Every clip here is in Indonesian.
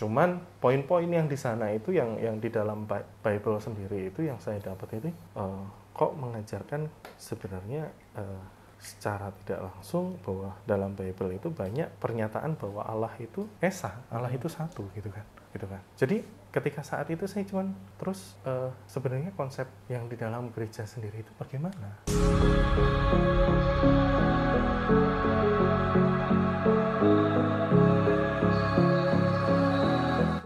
Cuman poin-poin yang di sana itu yang di dalam Bible sendiri itu yang saya dapat itu kok mengajarkan sebenarnya secara tidak langsung bahwa dalam Bible itu banyak pernyataan bahwa Allah itu esa, Allah itu satu gitu kan. Jadi ketika saat itu saya cuman terus sebenarnya konsep yang di dalam gereja sendiri itu bagaimana?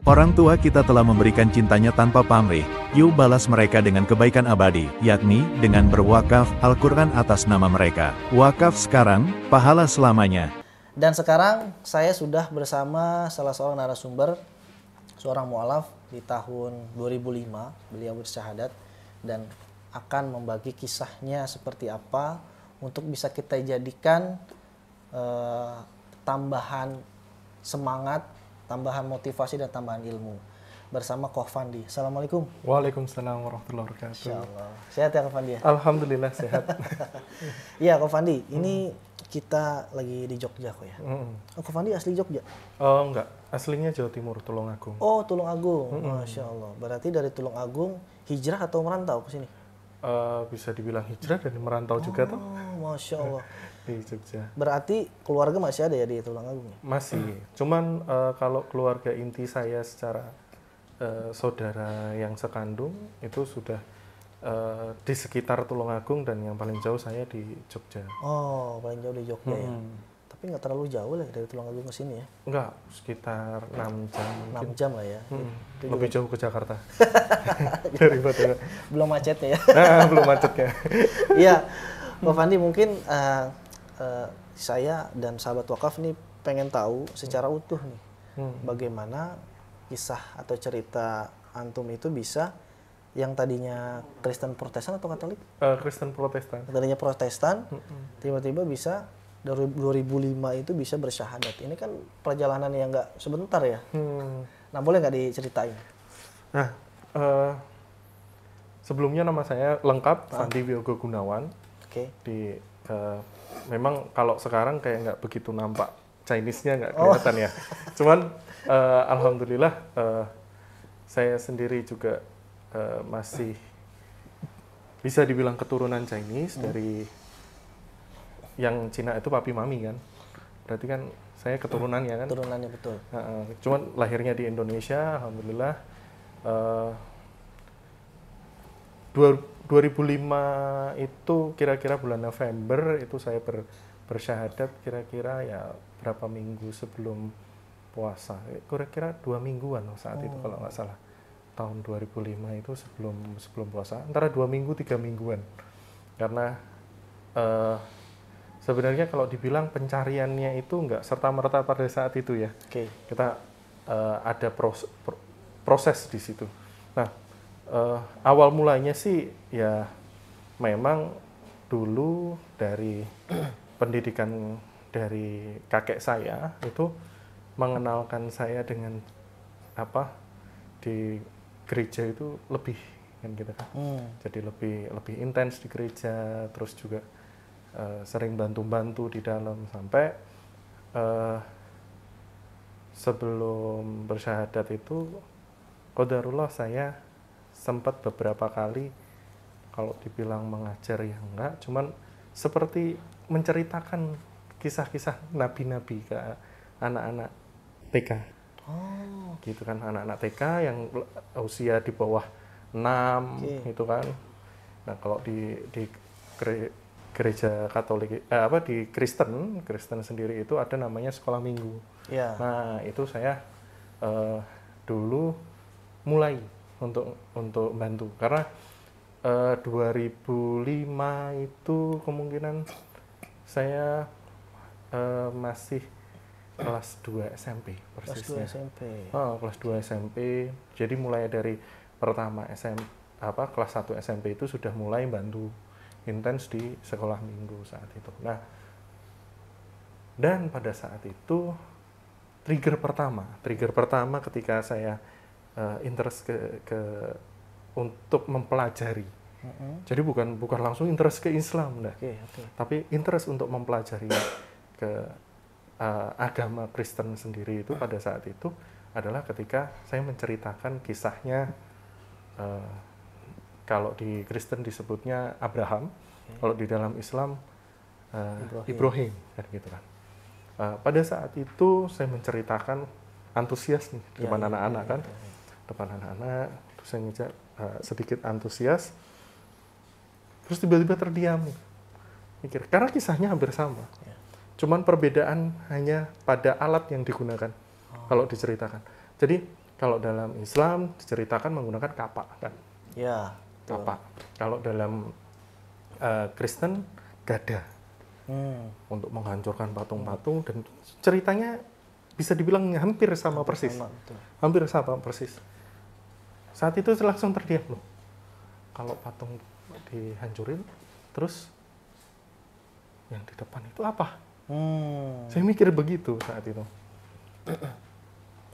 Orang tua kita telah memberikan cintanya tanpa pamrih, yuk balas mereka dengan kebaikan abadi, yakni dengan berwakaf Al-Quran atas nama mereka. Wakaf sekarang, pahala selamanya. Dan sekarang saya sudah bersama salah seorang narasumber, seorang mu'alaf di tahun 2005, beliau bersyahadat dan akan membagi kisahnya seperti apa untuk bisa kita jadikan tambahan semangat, tambahan motivasi dan tambahan ilmu bersama Koh Fandi. Assalamualaikum. Waalaikumsalam warahmatullahi wabarakatuh. Insyaallah. Sehat ya Koh Fandi ya? Alhamdulillah sehat. Iya Koh Fandi, ini kita lagi di Jogja kok ya? Koh Fandi asli Jogja? Oh enggak, aslinya Jawa Timur, Tulungagung. Oh Tulungagung, Masya Allah. Berarti dari Tulungagung hijrah atau merantau ke sini? Bisa dibilang hijrah dan merantau juga tuh. Masya Allah. Di Jogja. Berarti keluarga masih ada ya di Tulungagung? Masih, cuman kalau keluarga inti saya secara saudara yang sekandung itu sudah di sekitar Tulungagung dan yang paling jauh saya di Jogja. Oh, paling jauh di Jogja ya. Tapi nggak terlalu jauh lah dari Tulungagung ke sini ya? Enggak, sekitar 6 jam. 6 jam lah ya. Lebih jauh ke Jakarta daripada. Belum macetnya ya? Nah, belum macetnya. Iya, Pak Fandi mungkin saya dan sahabat wakaf nih pengen tahu secara utuh nih bagaimana kisah atau cerita antum itu bisa yang tadinya Kristen Protestan atau Katolik? Kristen Protestan. Tadinya Protestan, tiba-tiba bisa dari 2005 itu bisa bersyahadat. Ini kan perjalanan yang nggak sebentar ya. Nah boleh nggak diceritain? Nah, sebelumnya nama saya lengkap Fandi Wiyogo Gunawan. Oke. Memang kalau sekarang kayak nggak begitu nampak Chinese-nya nggak kelihatan ya. Cuman alhamdulillah saya sendiri juga masih bisa dibilang keturunan Chinese dari yang Cina itu papi mami kan. Berarti kan saya keturunannya kan. Keturunannya betul. Cuman lahirnya di Indonesia, alhamdulillah. 2005 itu kira-kira bulan November itu saya bersyahadat kira-kira ya berapa minggu sebelum puasa, kira-kira 2 mingguan saat itu kalau nggak salah, tahun 2005 itu sebelum puasa, antara 2 minggu 3 mingguan, karena sebenarnya kalau dibilang pencariannya itu nggak serta-merta pada saat itu ya. Kita ada proses di situ. Nah, awal mulanya sih ya memang dulu dari pendidikan dari kakek saya itu mengenalkan saya dengan apa di gereja itu lebih kan gitu kan. Jadi lebih intens di gereja, terus juga sering bantu-bantu di dalam sampai sebelum bersyahadat itu qadarullah saya sempat beberapa kali kalau dibilang mengajar ya enggak, cuman seperti menceritakan kisah-kisah nabi-nabi ke anak-anak TK. Gitu kan, anak-anak TK yang usia di bawah 6 gitu kan. Nah, kalau di gereja Katolik di Kristen sendiri itu ada namanya sekolah minggu. Nah, itu saya dulu mulai untuk bantu karena 2005 itu kemungkinan saya masih kelas 2 SMP persisnya. Kelas 2 SMP. Jadi mulai dari pertama kelas 1 SMP itu sudah mulai bantu intens di sekolah minggu saat itu. Nah, dan pada saat itu trigger pertama ketika saya interest untuk mempelajari. Jadi bukan langsung interest ke Islam, tapi interest untuk mempelajari ke agama Kristen sendiri itu pada saat itu adalah ketika saya menceritakan kisahnya, kalau di Kristen disebutnya Abraham, kalau di dalam Islam Ibrahim, kan gitu kan. Pada saat itu saya menceritakan antusias nih depan anak-anak kan, depan anak-anak, terus saya sedikit antusias, terus tiba-tiba terdiam, mikir, karena kisahnya hampir sama, cuman perbedaan hanya pada alat yang digunakan kalau diceritakan. Jadi kalau dalam Islam diceritakan menggunakan kapak kan, kapak. Kalau dalam Kristen gada untuk menghancurkan patung-patung, dan ceritanya bisa dibilang hampir sama persis. Hampir sama persis. Saat itu langsung terdiam loh. Kalau patung dihancurin, terus yang di depan itu apa? Saya mikir begitu saat itu.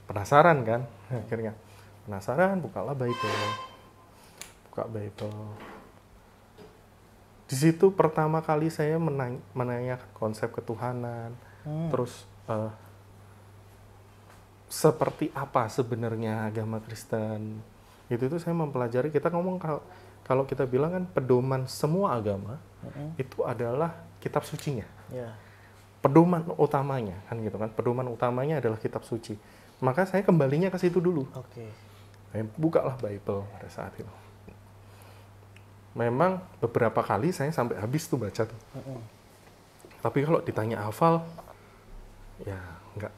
Penasaran kan? Akhirnya penasaran, bukalah Bible. Buka Bible. Di situ pertama kali saya menanyakan konsep ketuhanan, terus seperti apa sebenarnya agama Kristen. Itu saya mempelajari. Kita ngomong kalau kita bilang kan pedoman semua agama itu adalah kitab sucinya. Pedoman utamanya kan gitu kan. Pedoman utamanya adalah kitab suci. Maka saya kembalinya ke situ dulu. Saya bukalah Bible pada saat itu. Memang beberapa kali saya sampai habis tuh baca tuh. Tapi kalau ditanya hafal, ya enggak.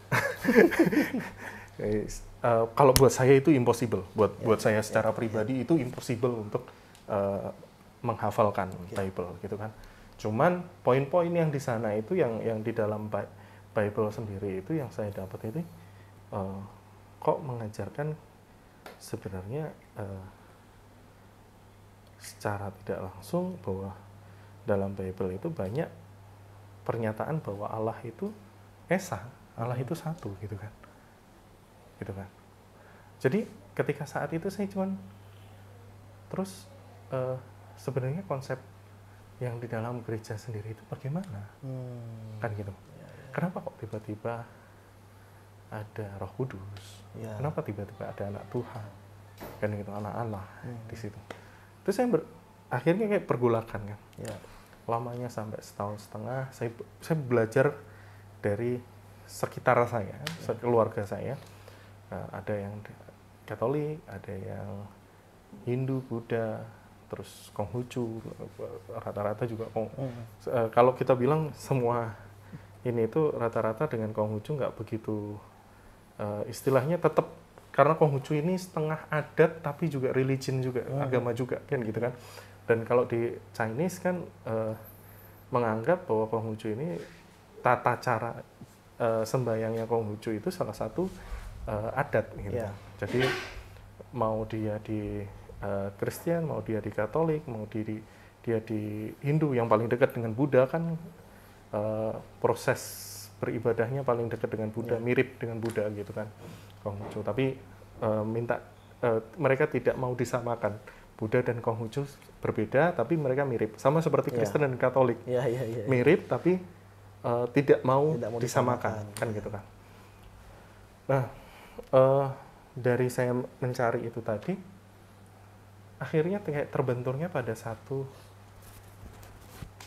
Kalau buat saya itu impossible. Buat saya secara pribadi itu impossible untuk menghafalkan Bible gitu kan. Cuman poin-poin yang di sana itu yang di dalam Bible sendiri itu yang saya dapat itu kok mengajarkan sebenarnya secara tidak langsung bahwa dalam Bible itu banyak pernyataan bahwa Allah itu esa, Allah itu satu gitu kan. Jadi ketika saat itu saya cuman terus sebenarnya konsep yang di dalam gereja sendiri itu bagaimana? Kan gitu. Kenapa kok tiba-tiba ada Roh Kudus? Kenapa tiba-tiba ada anak Tuhan? Kan gitu, anak Allah di situ. Terus saya akhirnya kayak pergulakan kan. Lamanya sampai 1,5 tahun, saya belajar dari sekitar saya, keluarga saya. Ada yang Katolik, ada yang Hindu, Buddha, terus Konghucu, rata-rata juga kalau kita bilang semua ini itu rata-rata dengan Konghucu nggak begitu, istilahnya tetap, karena Konghucu ini setengah adat tapi juga religion juga, agama juga kan gitu kan. Dan kalau di Chinese kan menganggap bahwa Konghucu ini tata cara sembahyangnya Konghucu itu salah satu adat gitu. Jadi mau dia di Kristen, mau dia di Katolik, mau dia di Hindu, yang paling dekat dengan Buddha kan proses beribadahnya paling dekat dengan Buddha, mirip dengan Buddha gitu kan, Konghucu. Tapi mereka tidak mau disamakan. Buddha dan Konghucu berbeda, tapi mereka mirip. Sama seperti Kristen dan Katolik, mirip tapi tidak mau disamakan, kan gitu kan. Nah, dari saya mencari itu tadi, akhirnya kayak terbenturnya pada satu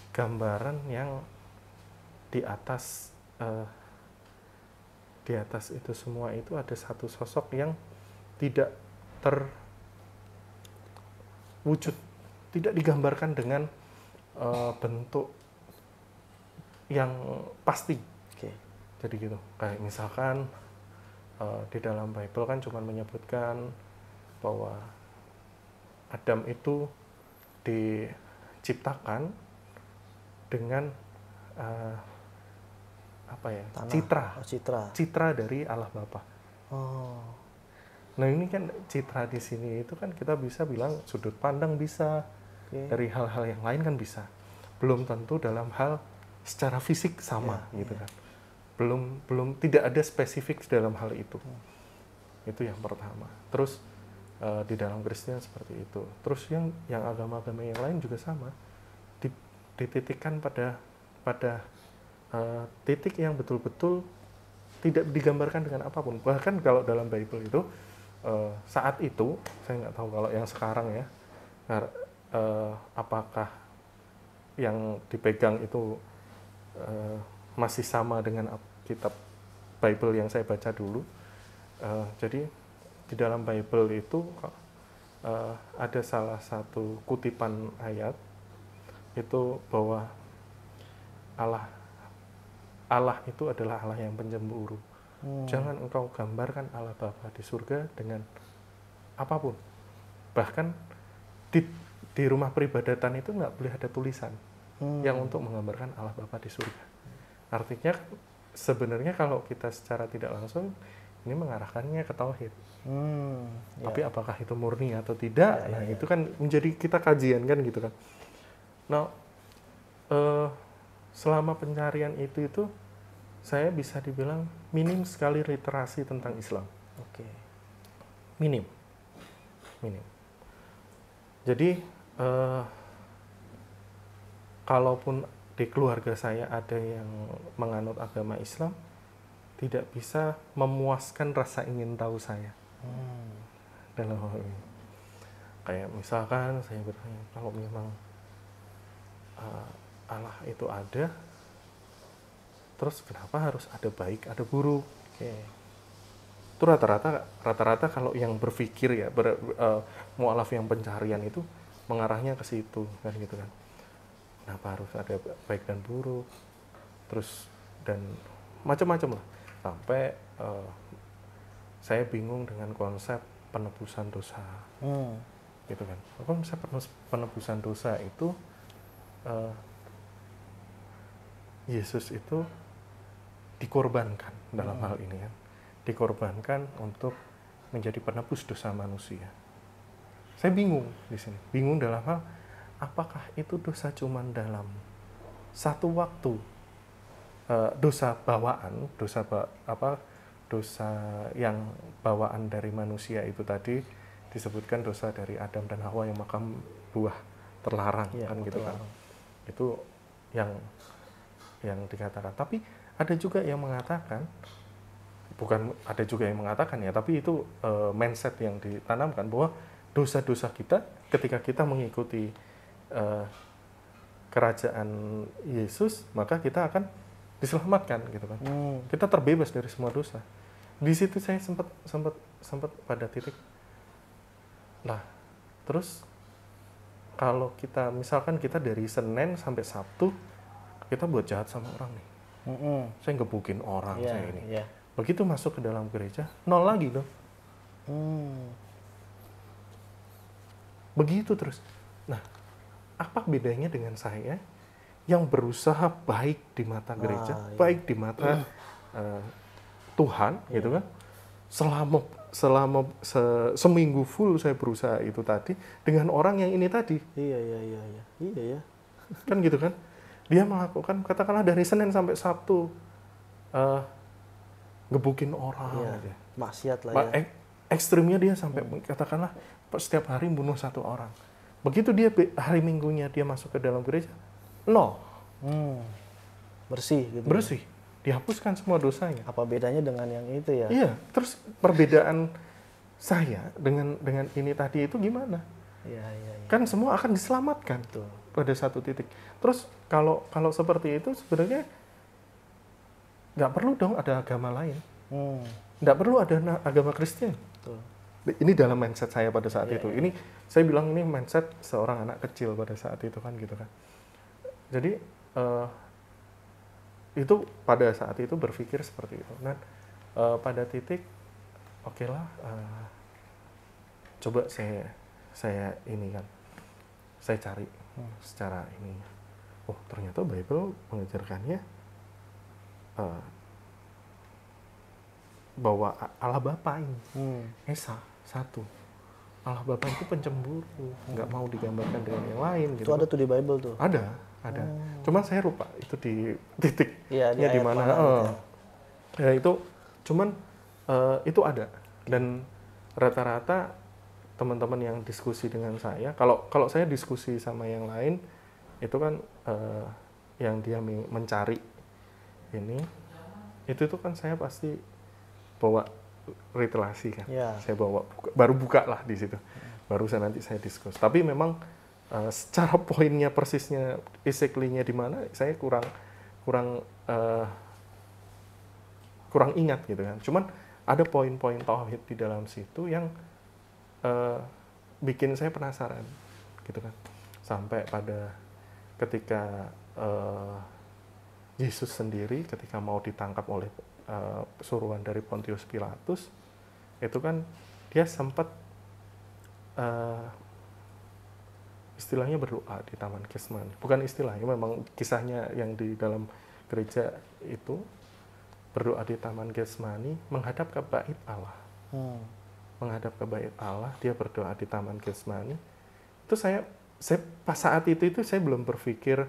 gambaran yang di atas itu semua itu ada satu sosok yang tidak terwujud, tidak digambarkan dengan bentuk yang pasti. Jadi gitu, kayak misalkan di dalam Bible kan cuma menyebutkan bahwa Adam itu diciptakan dengan citra dari Allah Bapa. Nah ini kan citra di sini itu kan kita bisa bilang sudut pandang bisa, dari hal-hal yang lain kan bisa. Belum tentu dalam hal secara fisik sama gitu kan. Belum tidak ada spesifik dalam hal itu. Itu yang pertama. Terus di dalam Kristen seperti itu. Terus yang agama-agama yang lain juga sama. Dititikkan pada titik yang betul-betul tidak digambarkan dengan apapun. Bahkan kalau dalam Bible itu saat itu, saya nggak tahu kalau yang sekarang ya, apakah yang dipegang itu masih sama dengan kitab Bible yang saya baca dulu. Jadi di dalam Bible itu ada salah satu kutipan ayat itu bahwa Allah itu adalah Allah yang pencemburu. Jangan engkau gambarkan Allah Bapa di surga dengan apapun. Bahkan di rumah peribadatan itu nggak boleh ada tulisan yang untuk menggambarkan Allah Bapa di surga. Artinya sebenarnya kalau kita secara tidak langsung ini mengarahkannya ke tauhid. Tapi apakah itu murni atau tidak? Itu kan menjadi kita kajian kan gitu kan. Nah, selama pencarian itu saya bisa dibilang minim sekali literasi tentang Islam. Oke. Minim. Jadi kalaupun di keluarga saya ada yang menganut agama Islam, tidak bisa memuaskan rasa ingin tahu saya dalam hal ini. Kayak misalkan saya bertanya, kalau memang Allah itu ada, terus kenapa harus ada baik, ada buruk? Itu rata-rata kalau yang berpikir ya, mu'alaf yang pencarian itu mengarahnya ke situ kan gitu kan. Kenapa harus ada baik dan buruk? Terus dan macam-macam lah. Sampai saya bingung dengan konsep penebusan dosa. Gitu kan. Konsep penebusan dosa itu Yesus itu dikorbankan dalam hal ini kan. Dikorbankan untuk menjadi penebus dosa manusia. Saya bingung di sini. Bingung dalam hal apakah itu dosa cuman dalam satu waktu, dosa bawaan, dosa yang bawaan dari manusia itu tadi disebutkan dosa dari Adam dan Hawa yang makan buah terlarang kan gitu kan. Itu yang dikatakan. Tapi ada juga yang mengatakan, bukan ada juga yang mengatakan ya, tapi itu mindset yang ditanamkan bahwa dosa-dosa kita ketika kita mengikuti kerajaan Yesus, maka kita akan diselamatkan gitu kan. Kita terbebas dari semua dosa. Di situ saya sempat pada titik. Lah, terus kalau kita misalkan kita dari Senin sampai Sabtu kita buat jahat sama orang nih. Saya ngebukin orang saya ini. Begitu masuk ke dalam gereja, nol lagi dong. Begitu terus. Nah, apa bedanya dengan saya yang berusaha baik di mata gereja, baik di mata Tuhan, gitu kan? Selama seminggu full saya berusaha itu tadi dengan orang yang ini tadi. Iya. Kan gitu kan? Dia melakukan katakanlah dari Senin sampai Sabtu ngebukin orang, gitu. Maksiat lah ya. Ekstrimnya dia sampai katakanlah setiap hari bunuh satu orang. Begitu dia hari Minggunya dia masuk ke dalam gereja, nol. Bersih gitu. Bersih. Dihapuskan semua dosanya. Apa bedanya dengan yang itu ya? Iya, terus perbedaan saya dengan ini tadi itu gimana? Iya. Kan semua akan diselamatkan tuh pada satu titik. Terus kalau seperti itu sebenarnya nggak perlu dong ada agama lain. Nggak perlu ada agama Kristen. Betul. Ini dalam mindset saya pada saat itu. Ini saya bilang ini mindset seorang anak kecil pada saat itu kan gitu kan. Jadi itu pada saat itu berpikir seperti itu. Nah, pada titik oke lah, coba saya ini kan, saya cari secara ini. Oh ternyata Bible mengajarkannya bahwa Allah Bapa ini Esa satu. Allah Bapa itu pencemburu, nggak mau digambarkan dengan yang lain. Gitu. Itu ada tuh di Bible tuh? Ada. Cuman saya lupa itu di titiknya di mana. Ya itu, cuman itu ada. Dan rata-rata teman-teman yang diskusi dengan saya, kalau saya diskusi sama yang lain, itu kan yang dia mencari ini, itu tuh kan saya pasti bawa relasi kan. Ya. Saya bawa baru buka lah di situ. Baru nanti saya diskus. Tapi memang secara poinnya persisnya exactly-nya di mana saya kurang ingat gitu kan. Cuman ada poin-poin tauhid di dalam situ yang bikin saya penasaran gitu kan. Sampai pada ketika Yesus sendiri ketika mau ditangkap oleh suruhan dari Pontius Pilatus, itu kan dia sempat istilahnya berdoa di Taman Getsemani. Bukan istilahnya, memang kisahnya yang di dalam gereja itu berdoa di Taman Getsemani menghadap ke bait Allah. Menghadap ke bait Allah, dia berdoa di Taman Getsemani. Itu saya pas saat itu saya belum berpikir,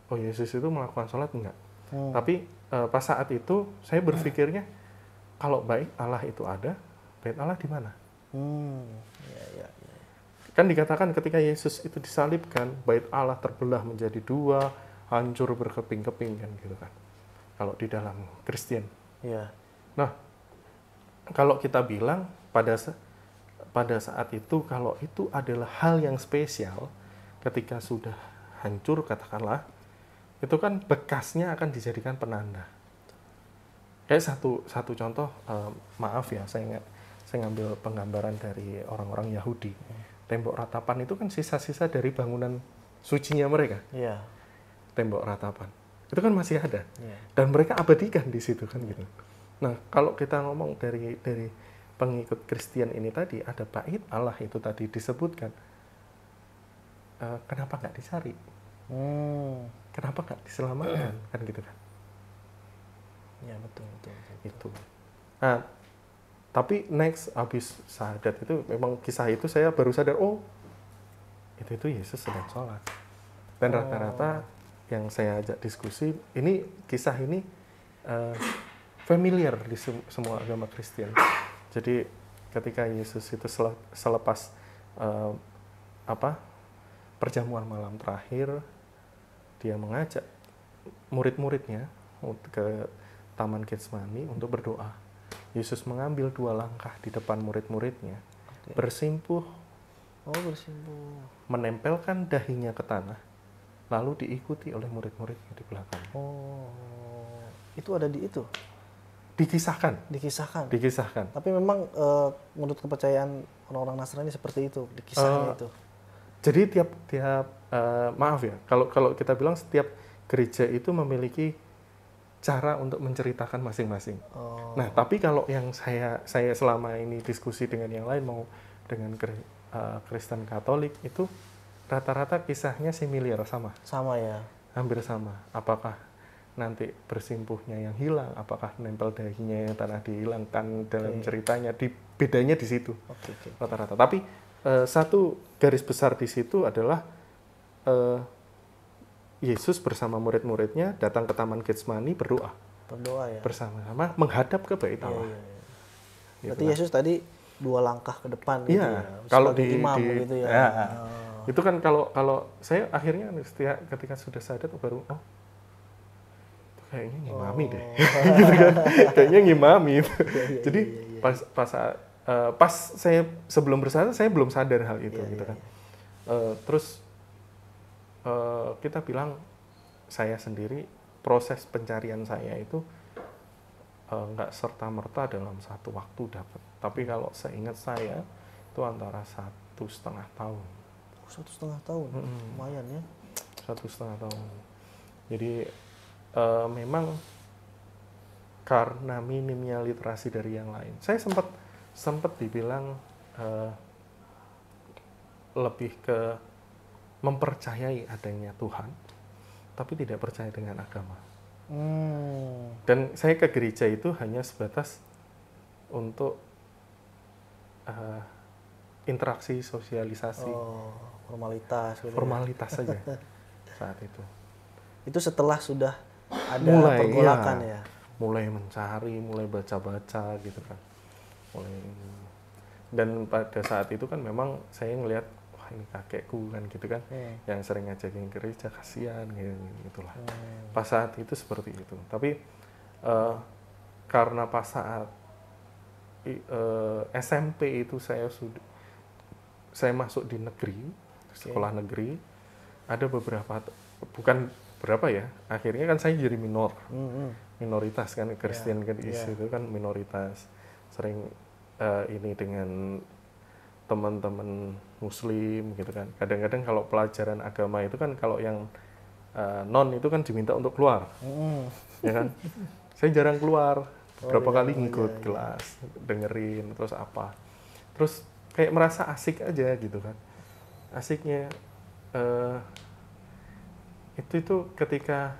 oh Yesus itu melakukan sholat, enggak. Tapi pas saat itu saya berpikirnya, kalau bait Allah itu ada, bait Allah di mana? Ya. Kan dikatakan ketika Yesus itu disalibkan, bait Allah terbelah menjadi dua, hancur berkeping-keping kan gitu kan. Kalau di dalam Kristen. Ya. Nah, kalau kita bilang pada saat itu, kalau itu adalah hal yang spesial, ketika sudah hancur katakanlah, itu kan bekasnya akan dijadikan penanda. Kayak satu contoh, maaf ya, saya ngambil penggambaran dari orang-orang Yahudi. Tembok ratapan itu kan sisa-sisa dari bangunan sucinya mereka. Iya. Tembok ratapan itu kan masih ada, Yeah. dan mereka abadikan di situ kan gitu. Nah, kalau kita ngomong dari pengikut Kristen ini tadi, ada bait Allah itu tadi disebutkan, kenapa nggak dicari? Kenapa nggak diselamatkan? Kan gitu kan? Ya, betul. Itu. Nah, tapi next habis syahadat itu, memang kisah itu saya baru sadar, oh itu Yesus sedang sholat. Dan rata-rata yang saya ajak diskusi, ini kisah ini familiar di semua agama Kristen. Jadi ketika Yesus itu selepas perjamuan malam terakhir, dia mengajak murid-muridnya ke Taman Getsemani untuk berdoa. Yesus mengambil 2 langkah di depan murid-muridnya, bersimpuh, menempelkan dahinya ke tanah, lalu diikuti oleh murid-muridnya di belakang. Itu ada di itu? Dikisahkan. Tapi memang menurut kepercayaan orang-orang Nasrani seperti itu, dikisahnya itu. Jadi tiap maaf ya, kalau kita bilang setiap gereja itu memiliki cara untuk menceritakan masing-masing. Nah, tapi kalau yang saya selama ini diskusi dengan yang lain, mau dengan Kristen Katolik, itu rata-rata kisahnya similar, sama. Sama ya? Hampir sama. Apakah nanti bersimpuhnya yang hilang, apakah nempel dahinya yang tanah dihilangkan dalam ceritanya, bedanya di situ. Rata-rata. Tapi satu garis besar di situ adalah Yesus bersama murid-muridnya datang ke Taman Getsemani berdoa ya? Bersama-sama menghadap ke bait Allah. Iya. Berarti Yesus tadi 2 langkah ke depan gitu ya? Kalau imam gitu ya? Itu kan kalau saya akhirnya ketika sudah sadar baru, kayaknya ngimami deh. Gitu kan? Kayaknya ngimami. Jadi pas saya sebelum bersadar, saya belum sadar hal itu gitu kan. Terus kita bilang, saya sendiri proses pencarian saya itu nggak serta-merta dalam satu waktu dapat. Tapi kalau seingat saya itu antara 1,5 tahun. 1,5 tahun? Lumayan ya? 1,5 tahun. Jadi memang karena minimnya literasi dari yang lain. Saya sempat dibilang lebih ke mempercayai adanya Tuhan, tapi tidak percaya dengan agama. Dan saya ke gereja itu hanya sebatas untuk interaksi, sosialisasi. Formalitas. Gitu formalitas saja saat itu. Itu setelah sudah ada pergolakan ya? Mulai mencari, mulai baca-baca gitu kan. Dan pada saat itu kan memang saya ngelihat, ini kakekku kan gitu kan, yang sering ngajakin gereja, kasihan gitulah. Pas saat itu seperti itu. Tapi karena pas saat SMP itu saya masuk di negeri, sekolah negeri, ada beberapa, bukan berapa ya, akhirnya kan saya jadi minoritas kan, Kristen itu kan minoritas, sering ini dengan teman-teman Muslim gitu kan. Kadang-kadang kalau pelajaran agama itu kan kalau yang non itu kan diminta untuk keluar, ya kan. Saya jarang keluar, beberapa kali ngikut kelas, dengerin terus apa, terus kayak merasa asik aja gitu kan. Asiknya itu ketika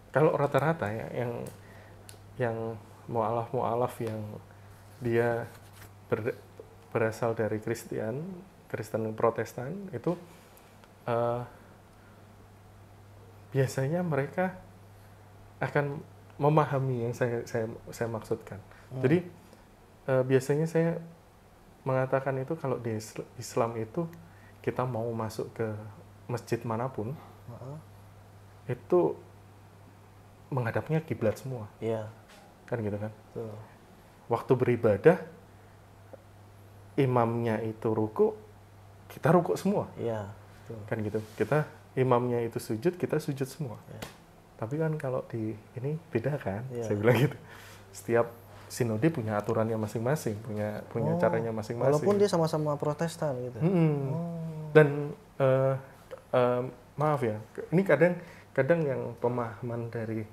kalau rata-rata ya yang mualaf yang dia berasal dari Kristen Protestan itu biasanya mereka akan memahami yang saya maksudkan. Jadi biasanya saya mengatakan itu kalau di Islam itu kita mau masuk ke masjid manapun itu menghadapnya kiblat semua. Kan gitu kan. Waktu beribadah imamnya itu ruku, kita ruku semua. Kan gitu. Imamnya itu sujud, kita sujud semua. Tapi kan kalau di ini beda kan, saya bilang gitu. Setiap sinode punya aturannya masing-masing, punya caranya masing-masing. Walaupun dia sama-sama Protestan gitu. Dan maaf ya, ini kadang yang pemahaman dari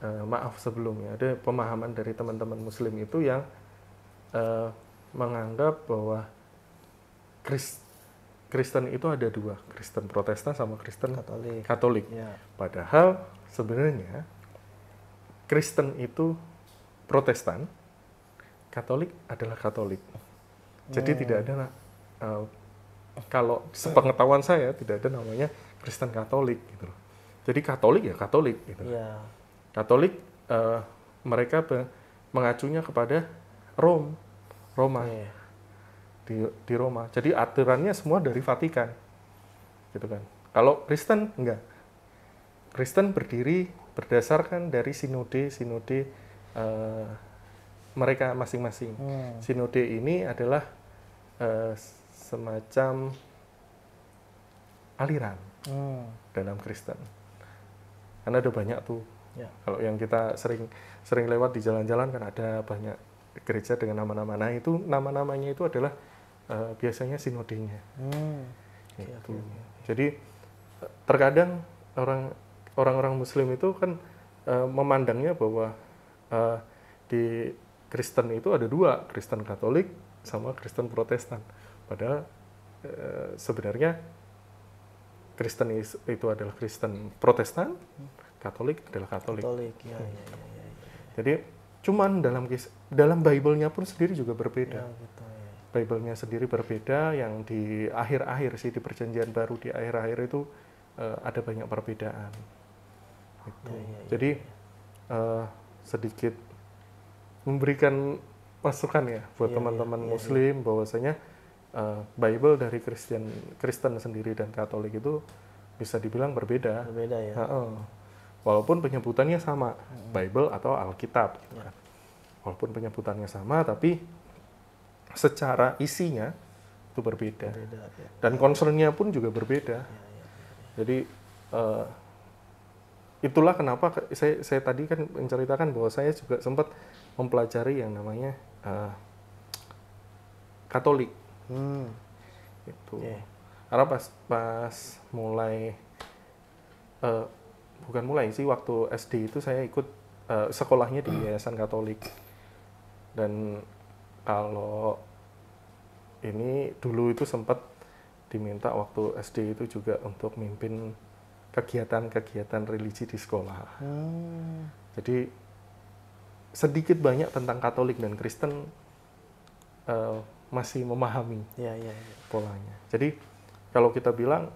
maaf sebelumnya, ada pemahaman dari teman-teman Muslim itu yang menganggap bahwa Kristen itu ada dua, Kristen Protestan sama Kristen Katolik. Padahal sebenarnya Kristen itu Protestan, Katolik adalah Katolik. Jadi tidak ada, kalau sepengetahuan saya tidak ada namanya Kristen Katolik gitu loh. Jadi Katolik ya Katolik gitu. Katolik mereka mengacunya kepada Roma. Di Roma. Jadi aturannya semua dari Vatikan. Gitu kan. Kalau Kristen enggak. Kristen berdiri berdasarkan dari sinode mereka masing-masing. Sinode ini adalah semacam aliran dalam Kristen. Karena ada banyak tuh. Kalau yang kita sering lewat di jalan-jalan kan ada banyak gereja dengan nama-nama. Nah itu nama-namanya itu adalah biasanya sinodenya. Gitu. Jadi terkadang orang-orang Muslim itu kan memandangnya bahwa di Kristen itu ada dua, Kristen Katolik sama Kristen Protestan. Padahal sebenarnya Kristen itu adalah Kristen Protestan, Katolik adalah Katolik. Jadi cuman dalam Bible-nya pun sendiri juga berbeda. Bible-nya sendiri berbeda, yang di akhir-akhir sih, di Perjanjian Baru di akhir-akhir itu ada banyak perbedaan. Gitu. Jadi sedikit memberikan masukan ya buat teman-teman Muslim bahwasanya Bible dari Kristen sendiri dan Katolik itu bisa dibilang berbeda. Ya. Walaupun penyebutannya sama, Bible atau Alkitab. Gitu kan. Walaupun penyebutannya sama, tapi secara isinya itu berbeda. Dan concern-nya pun juga berbeda. Jadi itulah kenapa saya tadi kan menceritakan bahwa saya juga sempat mempelajari yang namanya Katolik. Itu. Karena pas mulai bukan mulai sih, waktu SD itu saya ikut sekolahnya di Yayasan Katolik. Dan kalau ini dulu itu sempat diminta waktu SD itu juga untuk mimpin kegiatan-kegiatan religi di sekolah. Jadi sedikit banyak tentang Katolik dan Kristen masih memahami polanya. Jadi kalau kita bilang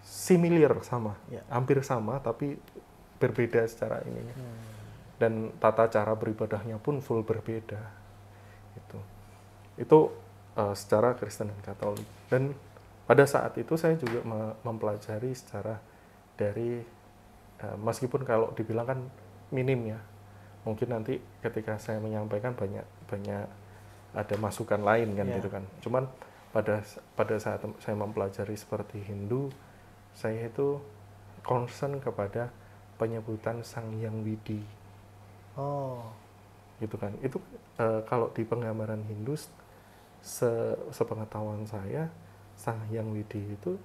similar sama, hampir sama, tapi berbeda secara ininya. Dan tata cara beribadahnya pun full berbeda. Itu secara Kristen dan Katolik. Dan pada saat itu saya juga mempelajari secara dari meskipun kalau dibilang kan minim ya, mungkin nanti ketika saya menyampaikan banyak ada masukan lain kan gitu kan. Cuman pada saat saya mempelajari seperti Hindu, saya itu concern kepada penyebutan Sang Hyang Widi. Gitu kan. Itu kalau di penggambaran Hindu sepengetahuan saya, Sang Hyang Widi itu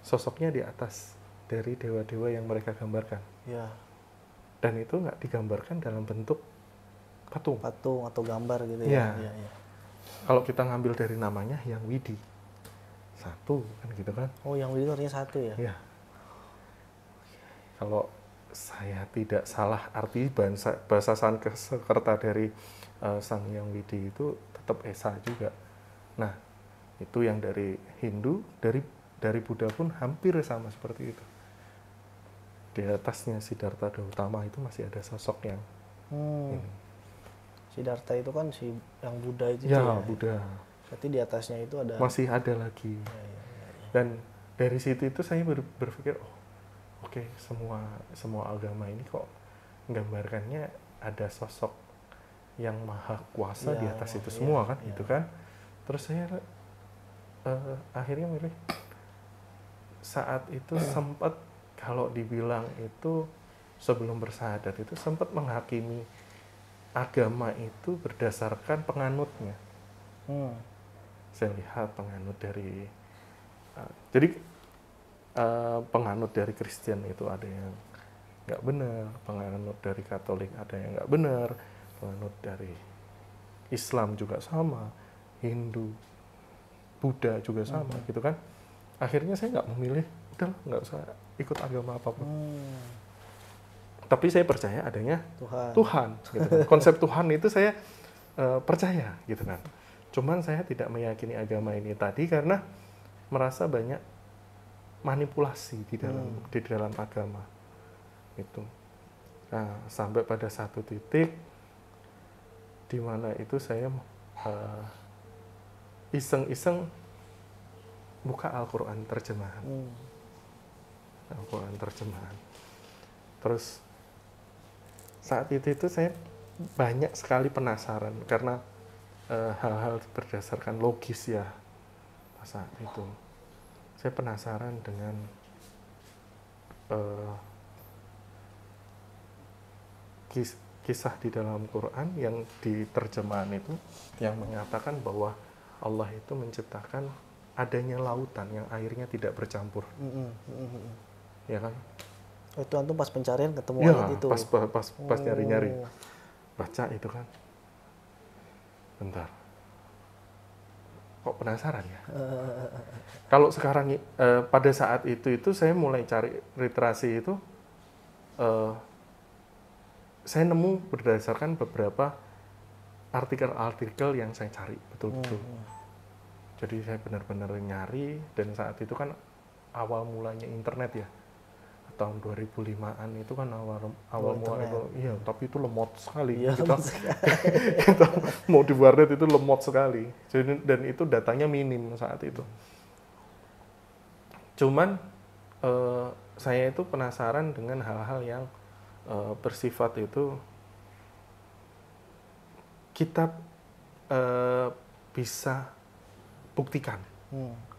sosoknya di atas dari dewa-dewa yang mereka gambarkan. Ya. Dan itu nggak digambarkan dalam bentuk patung atau gambar gitu ya. Ya. Kalau kita ngambil dari namanya Hyang Widi, satu kan gitu kan. Yang Widi artinya satu ya. Ya. Kalau saya tidak salah arti bahasa Sanskerta dari Sang Hyang Widi itu tetap Esa juga. Nah, itu yang dari Hindu, dari Buddha pun hampir sama seperti itu. Di atasnya Siddhartha Gautama itu masih ada sosok yang ini. Siddhartha itu kan yang Buddha itu ya. Buddha. Berarti di atasnya itu ada. Masih ada lagi. Ya. Dan dari situ itu saya berpikir, oke, semua agama ini kok menggambarkannya ada sosok yang maha kuasa di atas itu semua kan, gitu kan. Terus saya akhirnya milih saat itu sempat kalau dibilang itu sebelum bersyahadat itu sempat menghakimi agama itu berdasarkan penganutnya. Saya lihat penganut dari jadi penganut dari Kristen itu ada yang nggak benar, penganut dari Katolik ada yang nggak benar, penganut dari Islam juga sama, Hindu, Buddha juga sama, gitu kan. Akhirnya saya nggak memilih, udah nggak usah ikut agama apapun. Tapi saya percaya adanya Tuhan gitu kan. Konsep Tuhan itu saya percaya, gitu kan. Cuman saya tidak meyakini agama ini tadi karena merasa banyak manipulasi di dalam agama itu. Nah, sampai pada satu titik di mana itu saya iseng-iseng buka Al-Quran terjemahan. Al-Quran terjemahan. Terus saat itu saya banyak sekali penasaran karena hal-hal berdasarkan logis ya saat itu. Saya penasaran dengan kisah di dalam Quran yang diterjemahan itu yang mengatakan bahwa Allah itu menciptakan adanya lautan yang airnya tidak bercampur. Ya kan? Itu antum pas pencarian ketemu ya, ayat itu. Pas nyari-nyari. Baca itu kan. Bentar. Kok penasaran ya? Kalau sekarang pada saat itu saya mulai cari literasi itu saya nemu berdasarkan beberapa artikel-artikel yang saya cari betul-betul. Jadi saya benar-benar nyari, dan saat itu kan awal mulanya internet ya. Tahun 2005-an itu kan awal mulanya itu, iya, tapi itu lemot sekali. Iya, kita mau di warnet itu lemot sekali. Jadi, dan itu datanya minim saat itu. Cuman saya itu penasaran dengan hal-hal yang bersifat itu kita bisa buktikan.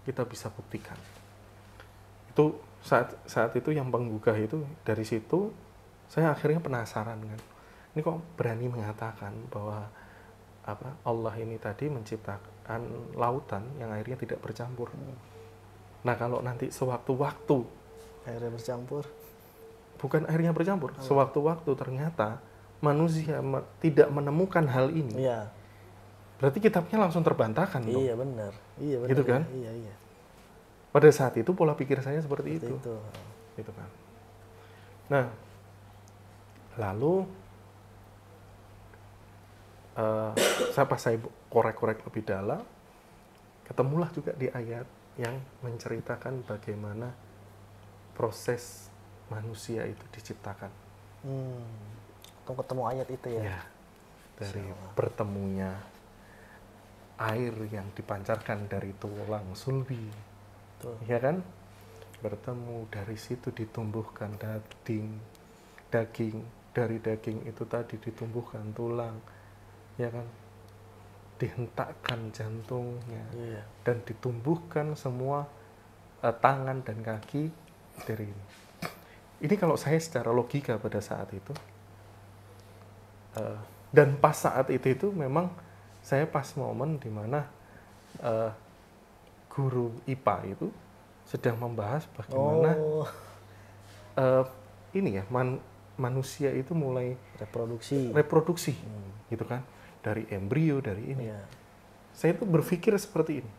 Kita bisa buktikan. Itu saat itu yang penggugah itu dari situ saya akhirnya penasaran kan. Ini kok berani mengatakan bahwa Allah ini tadi menciptakan lautan yang airnya tidak bercampur. Nah, kalau nanti sewaktu-waktu airnya bercampur, bukan airnya bercampur, sewaktu-waktu ternyata manusia tidak menemukan hal ini. Iya. Berarti kitabnya langsung terbantahkan dong. Iya benar. Iya benar. Gitu kan? Iya. Pada saat itu pola pikir saya seperti itu. Gitu kan. Nah, lalu saya korek-korek lebih dalam, ketemulah juga di ayat yang menceritakan bagaimana proses manusia itu diciptakan. Ketemu ayat itu ya? Ya, dari bertemunya air yang dipancarkan dari tulang sulbi, ya kan? bertemu, dari situ ditumbuhkan daging, dari daging itu tadi ditumbuhkan tulang, ya kan, dihentakkan jantungnya, dan ditumbuhkan semua tangan dan kaki dari ini. Ini kalau saya secara logika pada saat itu, dan pas saat itu memang saya pas momen dimana guru IPA itu sedang membahas bagaimana ini ya manusia itu mulai reproduksi gitu kan, dari embrio, dari ini. Saya itu berpikir seperti ini.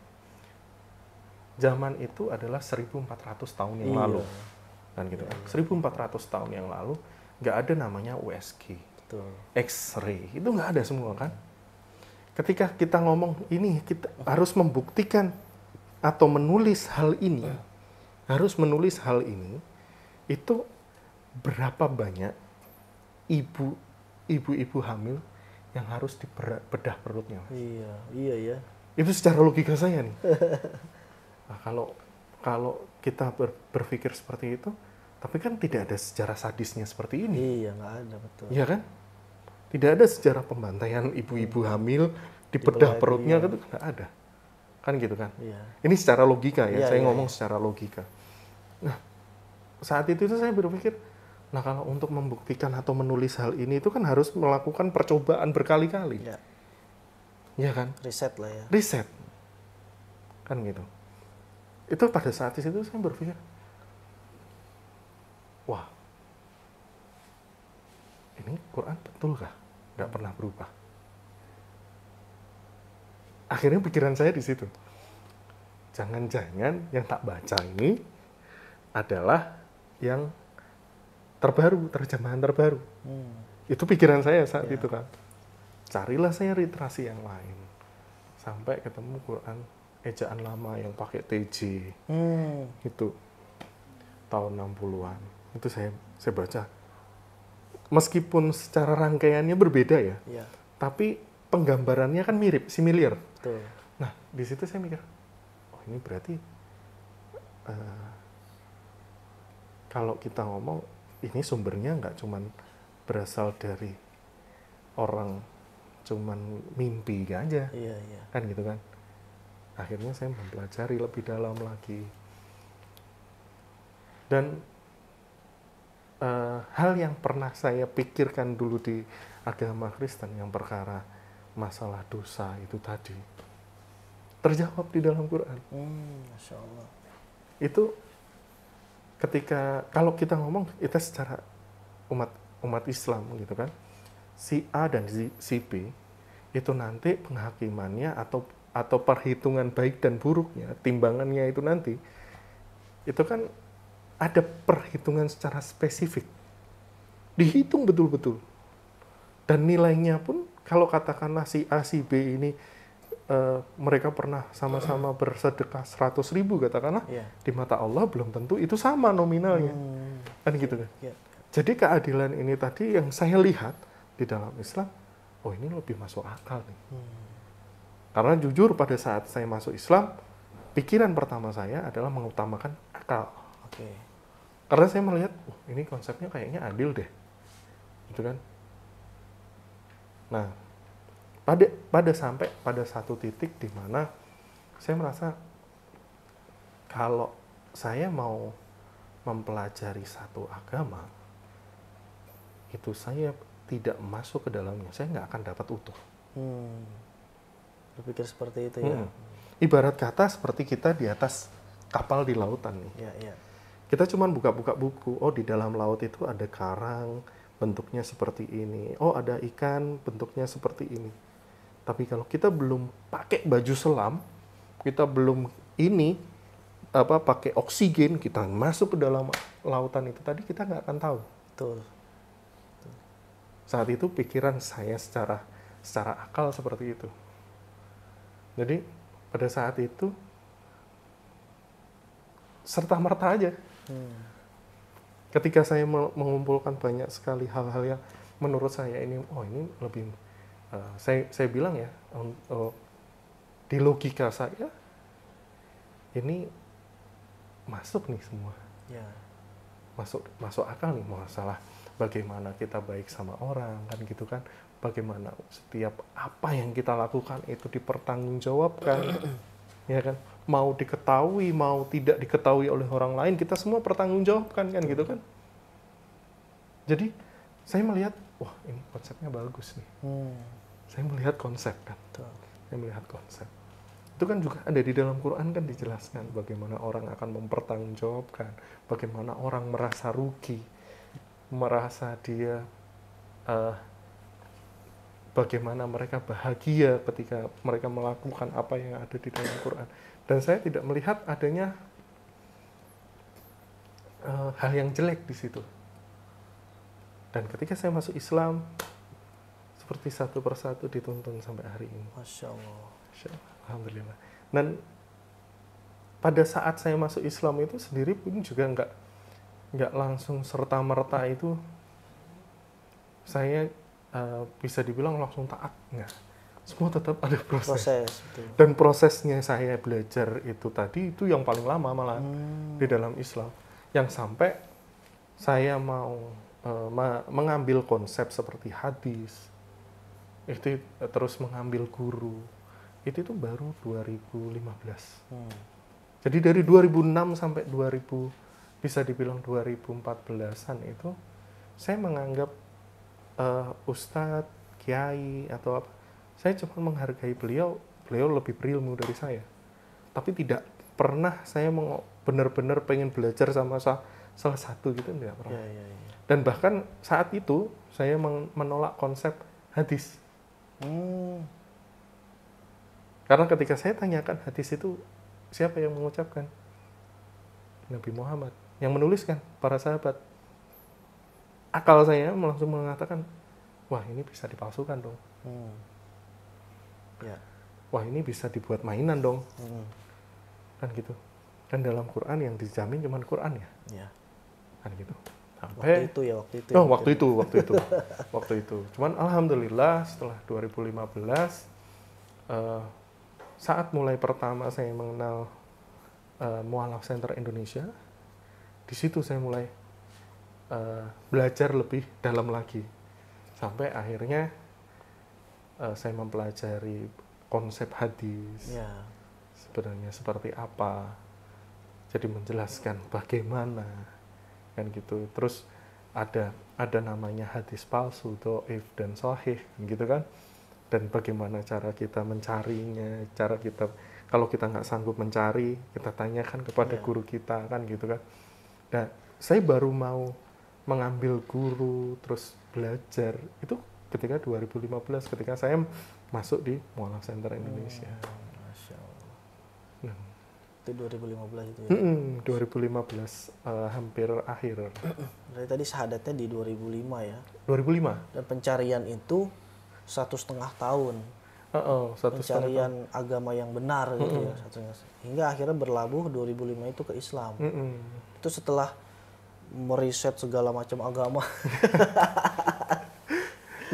Zaman itu adalah 1400 tahun yang lalu. Kan gitu kan. 1400 tahun yang lalu nggak ada namanya USG. X-ray itu nggak ada semua kan. Ketika kita ngomong ini, kita harus membuktikan atau menulis hal ini, itu berapa banyak ibu-ibu hamil yang harus dibedah perutnya. Iya. Itu secara logika saya nih. Nah, kalau kita berpikir seperti itu, tapi kan tidak ada sejarah sadisnya seperti ini. Iya, nggak ada, betul. Iya kan? Tidak ada sejarah pembantaian ibu-ibu hamil dibedah perutnya, itu nggak ada. Kan gitu kan? Iya. Ini secara logika ya, saya ngomong secara logika. Nah, saat itu saya berpikir, nah kalau untuk membuktikan atau menulis hal ini itu kan harus melakukan percobaan berkali-kali. Iya kan? Riset lah ya. Riset. Kan gitu. Itu pada saat itu saya berpikir, wah, ini Quran betul kah? Nggak pernah berubah. Akhirnya pikiran saya di situ. Jangan-jangan yang tak baca ini adalah yang terbaru, terjemahan terbaru. Itu pikiran saya saat itu kan. Carilah saya literasi yang lain. Sampai ketemu Quran ejaan lama yang pakai TJ. Itu tahun 60-an. Itu saya baca. Meskipun secara rangkaiannya berbeda ya. Tapi penggambarannya kan mirip, similar. Betul. Nah, di situ saya mikir, oh ini berarti kalau kita ngomong, ini sumbernya nggak cuman berasal dari orang cuman mimpi aja. Kan gitu kan. Akhirnya saya mempelajari lebih dalam lagi. Dan hal yang pernah saya pikirkan dulu di agama Kristen yang perkara masalah dosa itu tadi terjawab di dalam Quran. Masya Allah. Itu ketika kalau kita ngomong itu secara umat Islam gitu kan, si A dan si B itu nanti penghakimannya atau perhitungan baik dan buruknya, timbangannya itu nanti itu kan ada perhitungan secara spesifik, dihitung betul-betul, dan nilainya pun kalau katakanlah si A si B ini mereka pernah sama-sama bersedekah 100.000 katakanlah, di mata Allah belum tentu itu sama nominalnya, kan gitu kan. Jadi keadilan ini tadi yang saya lihat di dalam Islam, oh ini lebih masuk akal nih. Karena jujur pada saat saya masuk Islam, pikiran pertama saya adalah mengutamakan akal. Karena saya melihat, ini konsepnya kayaknya adil deh, gitu kan. Nah, sampai pada satu titik di mana saya merasa kalau saya mau mempelajari satu agama, itu saya tidak masuk ke dalamnya, saya nggak akan dapat utuh. Berpikir seperti itu ya. Ibarat kata seperti kita di atas kapal di lautan nih. Kita cuma buka-buka buku, oh di dalam laut itu ada karang, bentuknya seperti ini. Oh ada ikan, bentuknya seperti ini. Tapi kalau kita belum pakai baju selam, kita belum pakai oksigen, kita masuk ke dalam lautan itu tadi, kita nggak akan tahu. Betul. Saat itu pikiran saya secara akal seperti itu. Jadi pada saat itu serta-merta aja. Ketika saya mengumpulkan banyak sekali hal-hal yang menurut saya ini lebih saya bilang ya, di logika saya ini masuk nih semua. Ya. Masuk akal nih masalah bagaimana kita baik sama orang kan gitu kan. Bagaimana setiap apa yang kita lakukan itu dipertanggungjawabkan. Ya kan? Mau diketahui, mau tidak diketahui oleh orang lain, kita semua pertanggungjawabkan kan gitu kan. Jadi saya melihat, wah ini konsepnya bagus nih. Saya melihat konsep kan. Saya melihat konsep. Itu kan juga ada di dalam Quran kan dijelaskan bagaimana orang akan mempertanggungjawabkan, bagaimana orang merasa rugi, merasa dia bagaimana mereka bahagia ketika mereka melakukan apa yang ada di dalam Quran. Dan saya tidak melihat adanya hal yang jelek di situ. Dan ketika saya masuk Islam, seperti satu persatu dituntun sampai hari ini. Masya Allah. Alhamdulillah. Dan pada saat saya masuk Islam itu sendiri pun juga nggak langsung serta-merta itu saya bisa dibilang langsung taat. Nggak. Semua tetap ada proses. Dan prosesnya saya belajar itu tadi, itu yang paling lama malah di dalam Islam. Yang sampai saya mau mengambil konsep seperti hadis, itu terus mengambil guru, itu baru 2015. Jadi dari 2006 sampai 2000, bisa dibilang 2014-an itu, saya menganggap ustadz, kiai, atau apa, saya cuma menghargai beliau lebih berilmu dari saya. Tapi tidak pernah saya benar-benar pengen belajar sama salah satu gitu, tidak pernah. Dan bahkan saat itu saya menolak konsep hadis. Karena ketika saya tanyakan hadis itu siapa yang mengucapkan? Nabi Muhammad. Yang menuliskan para sahabat. Akal saya langsung mengatakan, wah ini bisa dipalsukan dong. Wah ini bisa dibuat mainan dong. Kan gitu. Dan dalam Quran yang dijamin cuma Quran ya. Kan gitu. Sampai waktu itu. Cuman alhamdulillah setelah 2015 saat mulai pertama saya mengenal Mu'alaf Center Indonesia, di situ saya mulai belajar lebih dalam lagi. Sampai akhirnya saya mempelajari konsep hadis. Sebenarnya seperti apa. Jadi menjelaskan bagaimana kan gitu. Terus ada namanya hadis palsu, dhaif dan sahih gitu kan. Dan bagaimana cara kita mencarinya, cara kita kalau kita nggak sanggup mencari, kita tanyakan kepada guru kita kan gitu kan. Nah, saya baru mau mengambil guru terus belajar itu ketika 2015 ketika saya masuk di Mu'alaf Center Indonesia. Masya Allah. Itu 2015 itu ya? 2015 hampir akhir. Dari tadi syahadatnya di 2005 ya? 2005. Dan pencarian itu 1,5 tahun. Pencarian agama yang benar gitu ya. Hingga akhirnya berlabuh 2005 itu ke Islam. Itu setelah meriset segala macam agama.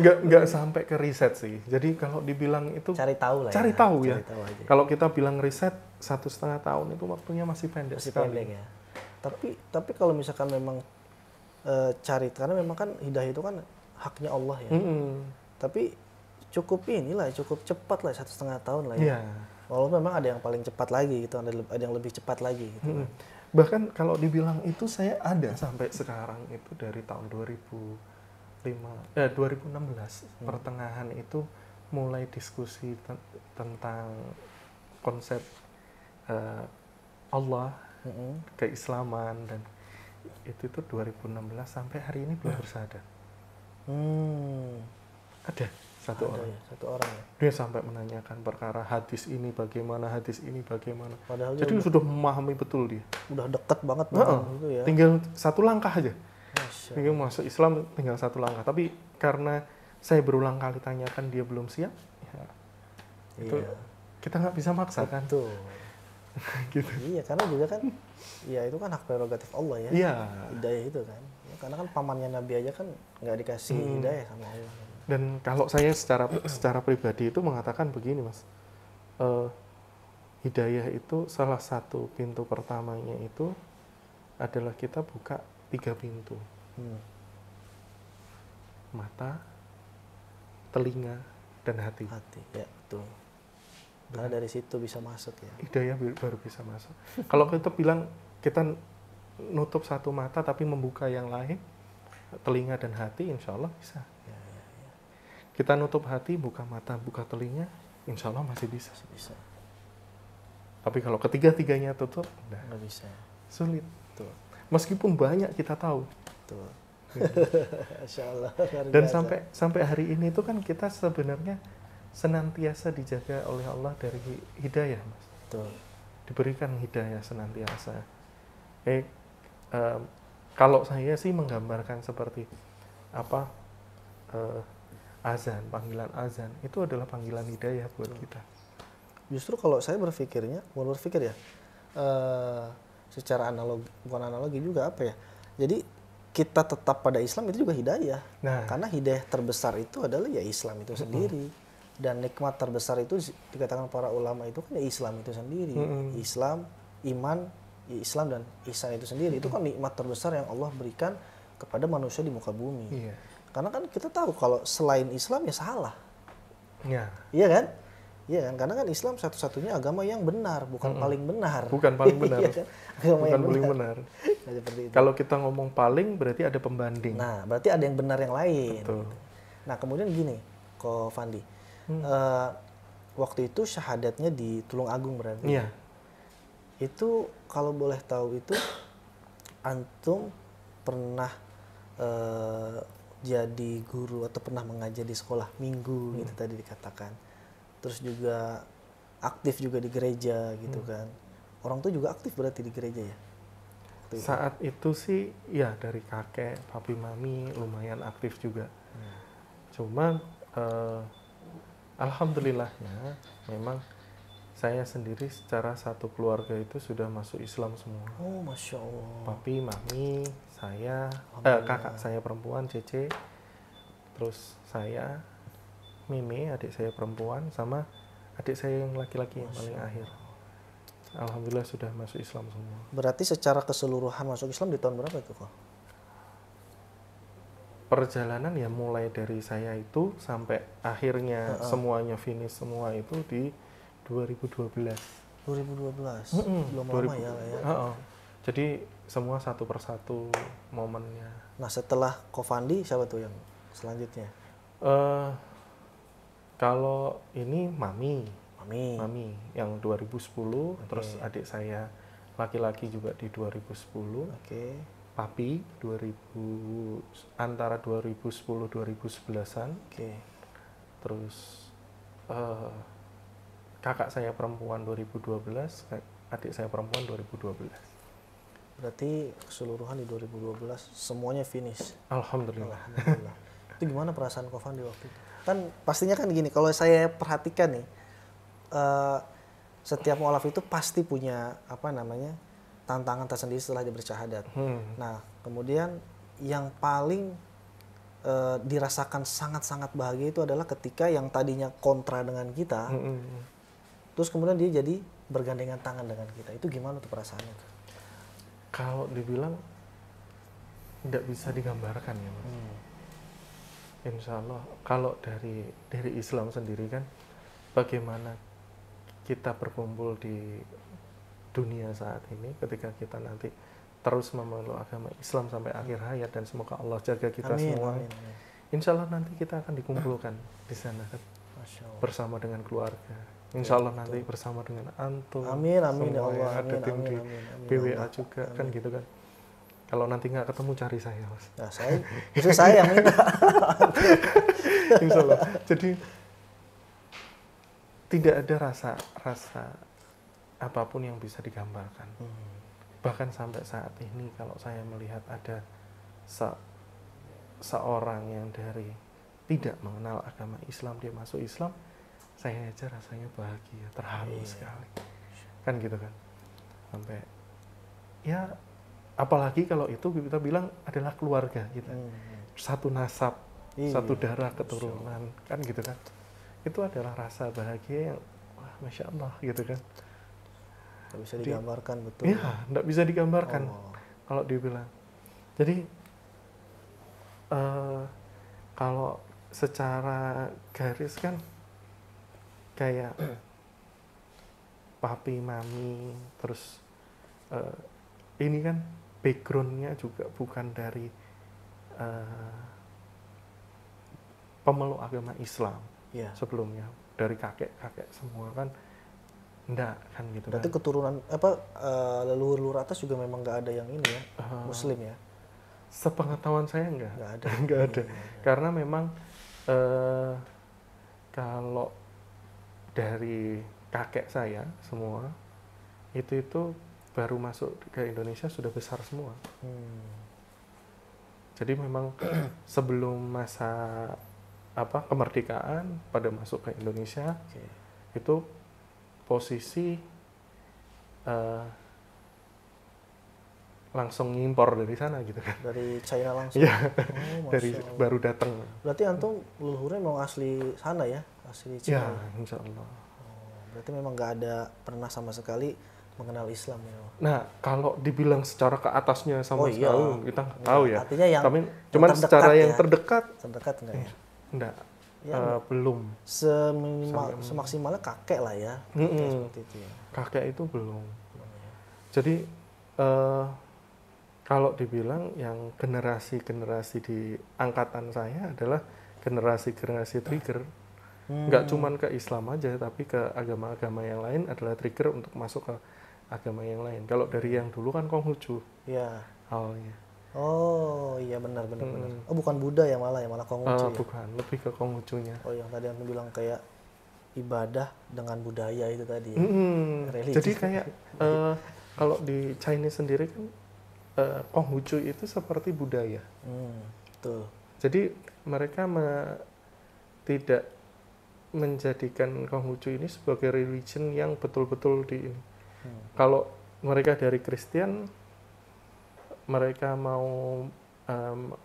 Nggak sampai ke riset sih. Jadi kalau dibilang itu cari tahu lah. Cari tahu ya. Kalau kita bilang riset 1,5 tahun itu waktunya masih pendek sekali. Pendek ya. Tapi kalau misalkan memang cari, karena memang kan hidayah itu kan haknya Allah ya. Tapi cukup cepat lah 1,5 tahun lah ya. Walaupun memang ada yang paling cepat lagi gitu, ada yang lebih cepat lagi gitu. Bahkan kalau dibilang itu saya ada sampai sekarang itu dari tahun 2016 pertengahan itu mulai diskusi tentang konsep Allah, keislaman, dan itu 2016 sampai hari ini belum bersyahadat. Ada satu orang ya? Dia sampai menanyakan perkara hadis ini bagaimana. Padahal jadi sudah memahami betul dia. Udah deket banget gitu ya. Tinggal satu langkah aja. Tinggal masuk Islam tinggal satu langkah. Tapi karena saya berulang kali tanyakan dia belum siap, ya, itu kita nggak bisa maksa kan. Tuh. Gitu. Iya, karena juga kan, ya itu kan hak prerogatif Allah ya. Hidayah itu kan. Ya, karena kan pamannya Nabi aja kan nggak dikasih hidayah sama Allah. Dan kalau saya secara pribadi itu mengatakan begini, Mas, hidayah itu salah satu pintu pertamanya itu adalah kita buka 3 pintu. Mata, telinga, dan hati. Hati, ya betul. Karena dari situ bisa masuk ya. Hidayah baru bisa masuk. Kalau kita bilang kita nutup satu mata tapi membuka yang lain, telinga dan hati, insya Allah bisa. Ya. Kita nutup hati, buka mata, buka telinga, insya Allah masih bisa. Bisa. Tapi kalau ketiga-tiganya tutup, nggak bisa. Sulit. Betul. Meskipun banyak kita tahu. Betul. Masya Allah. Dan sampai hari ini itu kan kita sebenarnya senantiasa dijaga oleh Allah dari hidayah, Mas. Betul. Diberikan hidayah senantiasa. Kalau saya sih menggambarkan seperti apa, azan, panggilan azan itu adalah panggilan hidayah buat kita. Justru kalau saya berpikirnya, secara analogi, bukan analogi juga apa ya. Jadi kita tetap pada Islam itu juga hidayah. Nah, karena hidayah terbesar itu adalah ya Islam itu sendiri. Dan nikmat terbesar itu dikatakan para ulama itu kan ya Islam itu sendiri. Islam, iman, Islam dan ihsan itu sendiri. Itu kan nikmat terbesar yang Allah berikan kepada manusia di muka bumi. Iya. Karena kan kita tahu kalau selain Islam ya salah. Iya. Iya kan? Iya kan? Karena kan Islam satu-satunya agama yang benar, bukan paling benar. Bukan paling benar. Iya kan? Agama bukan paling benar. Kalau kita ngomong paling berarti ada pembanding. Nah, berarti ada yang benar yang lain. Betul. Nah, kemudian gini, Ko Fandi. Waktu itu syahadatnya di Tulung Agung berarti. Iya. Itu kalau boleh tahu itu antum pernah jadi guru atau pernah mengajar di sekolah minggu gitu tadi dikatakan. Terus juga aktif juga di gereja gitu kan. Orang tuh juga aktif berarti di gereja ya? Saat itu sih ya dari kakek, papi, mami lumayan aktif juga. Cuman alhamdulillahnya memang saya sendiri secara satu keluarga itu sudah masuk Islam semua. Oh, Masya Allah. Papi, mami, saya, kakak saya perempuan, Cece, terus saya, Mimi, adik saya perempuan, sama adik saya yang laki-laki yang paling akhir. Alhamdulillah sudah masuk Islam semua. Berarti secara keseluruhan masuk Islam di tahun berapa itu kok? Perjalanan ya mulai dari saya itu sampai akhirnya semuanya finish semua itu di 2012. 2012? Belum lama ya. Jadi semua satu persatu momennya. Nah setelah Kofandi siapa tuh yang selanjutnya? Kalau ini Mami yang 2010, terus adik saya laki-laki juga di 2010. Papi antara 2010-2011an. Terus kakak saya perempuan 2012, adik saya perempuan 2012. Berarti keseluruhan di 2012 semuanya finish. Alhamdulillah. Itu gimana perasaan Kofan di waktu itu? Kan pastinya kan gini, kalau saya perhatikan nih, setiap mualaf itu pasti punya tantangan tersendiri setelah dia bersyahadat. Nah, kemudian yang paling dirasakan sangat-sangat bahagia itu adalah ketika yang tadinya kontra dengan kita, terus kemudian dia jadi bergandengan tangan dengan kita. Itu gimana tuh perasaannya? Kalau dibilang tidak bisa digambarkan ya, Mas. Insya Allah, kalau dari Islam sendiri kan, bagaimana kita berkumpul di dunia saat ini, ketika kita nanti terus memeluk agama Islam sampai akhir hayat, dan semoga Allah jaga kita semua. Amin. Insya Allah nanti kita akan dikumpulkan di sana kan, bersama dengan keluarga. Insya Allah nanti bersama dengan antum. Amin ya Allah. Ada tim di BWA juga kan gitu kan. Kalau nanti nggak ketemu cari saya, Mas. Nah, saya yang minta. Insya Allah. Jadi tidak ada rasa apapun yang bisa digambarkan. Bahkan sampai saat ini kalau saya melihat ada seorang yang dari tidak mengenal agama Islam, dia masuk Islam, saya aja rasanya bahagia, terharu sekali. Kan gitu kan. Sampai ya apalagi kalau itu kita bilang adalah keluarga kita. Satu nasab, satu darah keturunan, kan gitu kan. Itu adalah rasa bahagia yang wah Masya Allah gitu kan. Nggak bisa digambarkan, betul. Iya, nggak bisa digambarkan kalau dibilang. Jadi kalau secara garis kan kayak papi, mami, terus ini kan backgroundnya juga bukan dari pemeluk agama Islam sebelumnya, dari kakek-kakek semua kan enggak kan gitu. Berarti kan keturunan leluhur atas juga memang nggak ada yang ini ya, Muslim ya? Sepengetahuan saya enggak ada. Enggak ada. Karena memang kalau dari kakek saya semua itu baru masuk ke Indonesia sudah besar semua. Jadi memang sebelum masa kemerdekaan pada masuk ke Indonesia itu posisi langsung ngimpor dari sana gitu kan. Dari China langsung? Iya, dari baru datang. Berarti antum leluhurnya memang asli sana ya? Asli China? Ya, insya Allah. Berarti memang nggak ada pernah sama sekali mengenal Islam ya? Nah, kalau dibilang secara ke atasnya sama sekali, kita nggak tahu ya. Artinya yang cuman secara yang ya? terdekat enggak ya? Enggak. Ya, belum. Semaksimalnya kakek lah ya. Seperti itu ya. Kakek itu belum. Jadi kalau dibilang yang generasi-generasi di angkatan saya adalah generasi-generasi trigger. Nggak cuman ke Islam aja, tapi ke agama-agama yang lain adalah trigger untuk masuk ke agama yang lain. Kalau dari yang dulu kan Konghucu. Iya. Awalnya. Oh iya benar. Oh bukan Buddha ya malah Konghucu ya? Bukan, lebih ke Konghucunya. Oh yang tadi yang bilang kayak ibadah dengan budaya itu tadi ya? Jadi kayak kalau di Chinese sendiri kan Konghucu itu seperti budaya. Betul. Jadi mereka tidak menjadikan Konghucu ini sebagai religion yang betul-betul di ini. Kalau mereka dari Kristen, mereka mau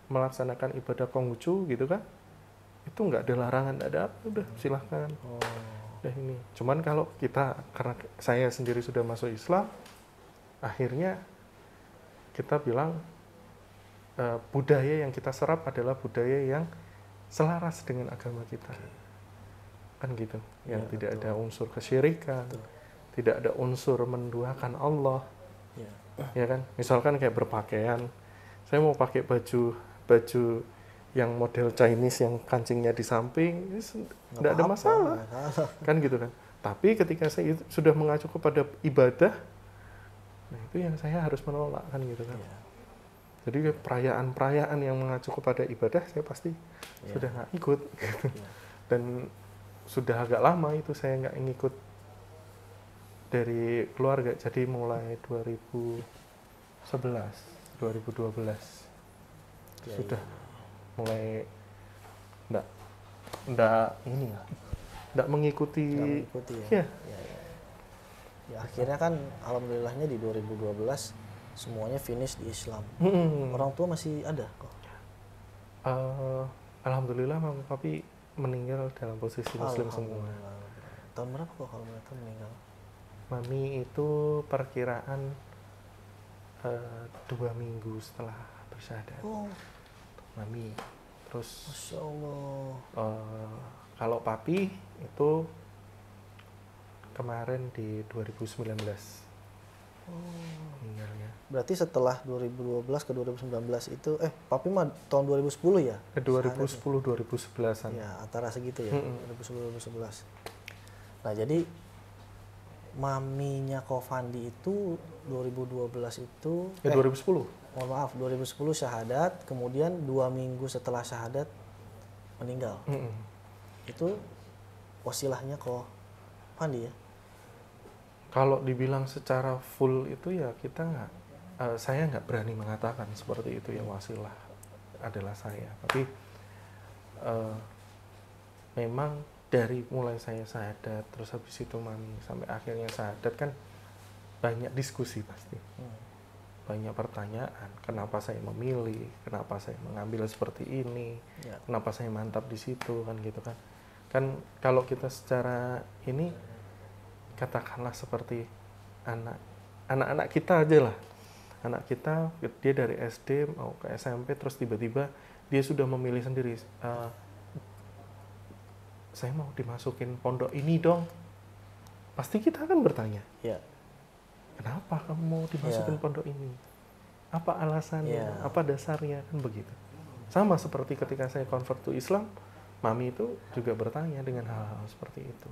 melaksanakan ibadah Konghucu gitu kan, itu nggak ada larangan, nggak ada apa, udah silahkan. Udah ini. Cuman kalau kita, karena saya sendiri sudah masuk Islam, akhirnya kita bilang budaya yang kita serap adalah budaya yang selaras dengan agama kita. Kan gitu, yang tidak ada unsur kesyirikan, tidak ada unsur menduakan Allah. Ya kan, misalkan kayak berpakaian, saya mau pakai baju yang model Chinese yang kancingnya di samping, tidak ada masalah, kan gitu kan. Tapi ketika saya sudah mengacu kepada ibadah, nah itu yang saya harus menolak kan gitu kan. Jadi perayaan-perayaan yang mengacu kepada ibadah saya pasti sudah nggak ikut gitu. Dan sudah agak lama itu saya nggak ngikut dari keluarga, jadi mulai 2012 sudah mulai nggak mengikuti ya. Ya akhirnya kan alhamdulillahnya di 2012 semuanya finish di Islam. Orang tua masih ada kok? Alhamdulillah mama papi meninggal dalam posisi Muslim semua. Tahun berapa kok kalau mereka meninggal? Mami itu perkiraan 2 minggu setelah bersyahadat. Mami. Terus Masya Allah. Kalau papi itu kemarin di 2019 meninggalnya. Berarti setelah 2012 ke 2019 itu papi mah tahun 2010 ya? 2010-2011an. Ya antara segitu ya, 2010-2011. Nah jadi maminya Ko Fandi itu 2012 itu 2010. Mohon maaf, 2010 syahadat, kemudian 2 minggu setelah syahadat meninggal. Itu wasilahnya Ko Fandi ya? Kalau dibilang secara full itu ya kita saya nggak berani mengatakan seperti itu ya wasilah adalah saya. Tapi memang dari mulai saya syahadat, terus habis itu mami sampai akhirnya syahadat kan banyak diskusi pasti. Banyak pertanyaan, kenapa saya memilih, kenapa saya mengambil seperti ini, kenapa saya mantap di situ kan gitu kan. Kan kalau kita secara ini katakanlah seperti anak-anak kita aja lah, anak kita dia dari SD mau ke SMP terus tiba-tiba dia sudah memilih sendiri, saya mau dimasukin pondok ini dong, pasti kita akan bertanya, kenapa kamu mau dimasukin pondok ini, apa alasannya, apa dasarnya, kan begitu. Sama seperti ketika saya convert to Islam, mami itu juga bertanya dengan hal-hal seperti itu.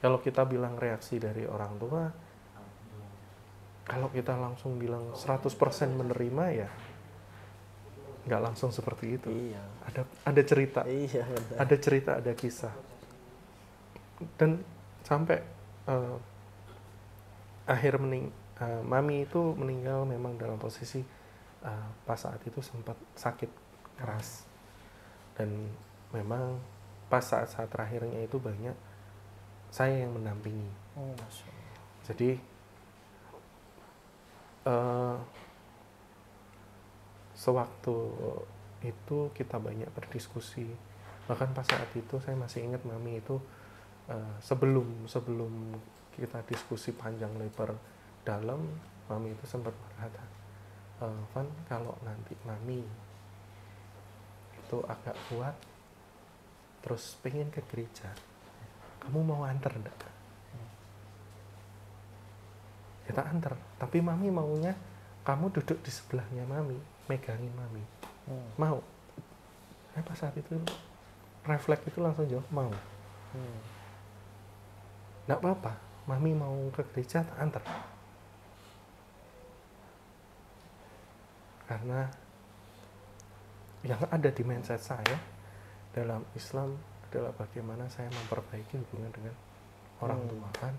Kalau kita bilang reaksi dari orang tua, kalau kita langsung bilang 100% menerima, ya nggak langsung seperti itu. Ada cerita, ada cerita, ada kisah. Dan sampai mami itu meninggal memang dalam posisi pas saat itu sempat sakit keras. Dan memang pas saat-saat terakhirnya itu banyak saya yang mendampingi. Jadi sewaktu itu kita banyak berdiskusi. Bahkan pas saat itu saya masih ingat mami itu sebelum kita diskusi panjang lebar dalam, mami itu sempat berkata, Van, kalau nanti mami itu agak kuat terus pengen ke gereja, kamu mau antar enggak? Kita antar, tapi mami maunya kamu duduk di sebelahnya mami, megangin mami. Mau? Pas saat itu refleks itu langsung jawab mau. Nggak apa-apa, mami mau ke gereja tak antar. Karena yang ada di mindset saya dalam Islam adalah bagaimana saya memperbaiki hubungan dengan orang tua, kan.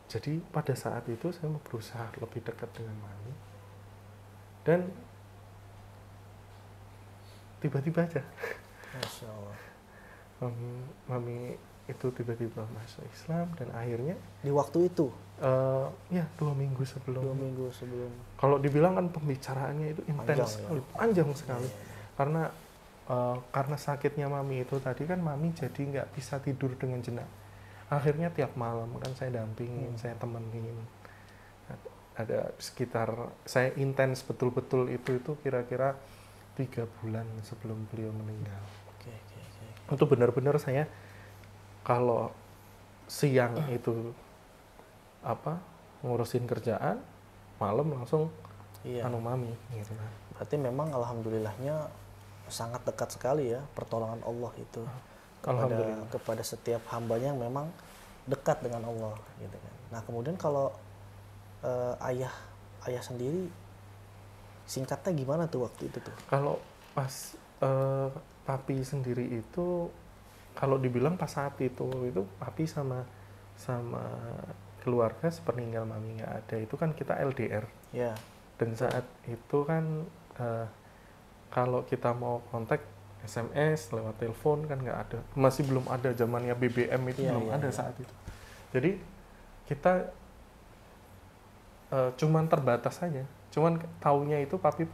Jadi pada saat itu saya mau berusaha lebih dekat dengan mami, dan tiba-tiba aja Masya Allah. Mami itu tiba-tiba masuk Islam, dan akhirnya Di waktu itu? 2 minggu sebelum. 2 minggu sebelum. Kalau dibilang kan pembicaraannya itu intens sekali, panjang sekali. Karena sakitnya mami itu tadi kan, mami jadi nggak bisa tidur dengan jenak. Akhirnya tiap malam kan saya dampingin, saya temenin. Ada sekitar, saya intens betul-betul itu kira-kira 3 bulan sebelum beliau meninggal. Itu benar-benar saya kalau siang itu ngurusin kerjaan, malam langsung mami gitu. Berarti memang alhamdulillahnya sangat dekat sekali ya pertolongan Allah itu kepada setiap hambanya yang memang dekat dengan Allah gitu kan. Nah kemudian kalau ayah sendiri singkatnya gimana tuh waktu itu tuh? Kalau pas papi sendiri itu, kalau dibilang pas saat itu papi sama keluarga sepeninggal mami nggak ada, itu kan kita LDR. Dan saat itu kan kalau kita mau kontak SMS lewat telepon kan nggak ada, masih belum ada, zamannya BBM itu belum ada saat itu. Jadi kita cuman terbatas saja, cuman taunya itu papi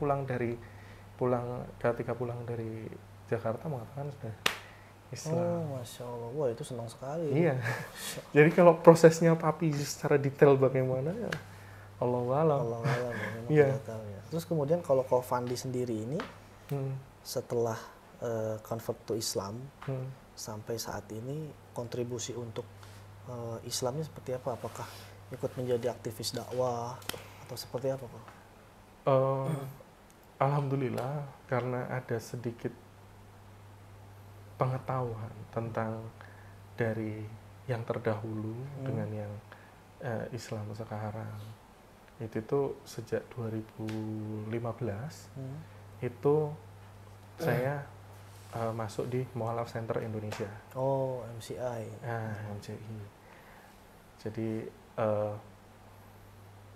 ketika pulang dari Jakarta mengatakan sudah Islam. Masya Allah, wah itu senang sekali. Iya. Jadi kalau prosesnya papi secara detail bagaimana ya Allahu a'lam. Iya. Terus kemudian kalau Fandi sendiri ini setelah convert to Islam sampai saat ini, kontribusi untuk Islamnya seperti apa? Apakah ikut menjadi aktivis dakwah atau seperti apa, Pak? Alhamdulillah, karena ada sedikit pengetahuan tentang dari yang terdahulu dengan yang Islam sekarang. Itu tuh sejak 2015 itu saya masuk di Mualaf Center Indonesia. MCI. MCI. Jadi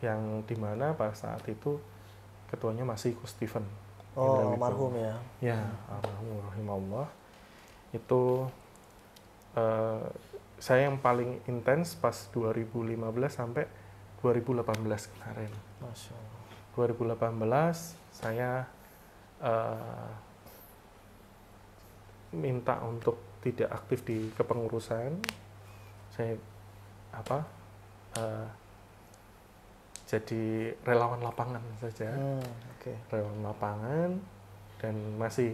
yang dimana pada saat itu ketuanya masih Gus Steven. Almarhum ya. Ya, almarhum rahimahullah. Itu saya yang paling intens pas 2015 sampai 2018 kemarin. Masya Allah. 2018 saya minta untuk tidak aktif di kepengurusan. Saya jadi relawan lapangan saja, relawan lapangan, dan masih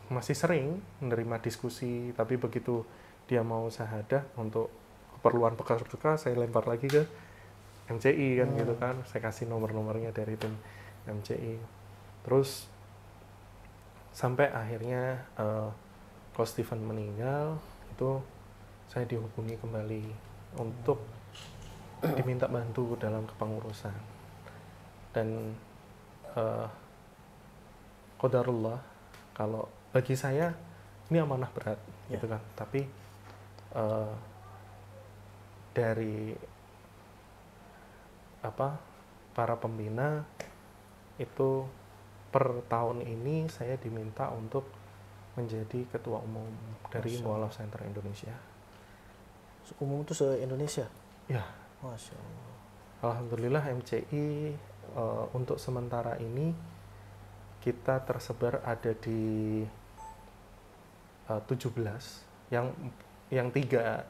masih sering menerima diskusi. Tapi begitu dia mau syahadah untuk keperluan bekal saya lempar lagi ke MCI kan gitu kan, saya kasih nomor-nomornya dari tim MCI. Terus sampai akhirnya Coach Steven meninggal, itu saya dihubungi kembali untuk diminta bantu dalam kepengurusan. Dan qadarullah, kalau bagi saya ini amanah berat gitu kan. Tapi dari para pembina itu per tahun ini saya diminta untuk menjadi ketua umum dari Mu'alaf Center Indonesia. Umum itu se-Indonesia? Ya. Masya Allah. Alhamdulillah MCI untuk sementara ini kita tersebar ada di 17, yang 3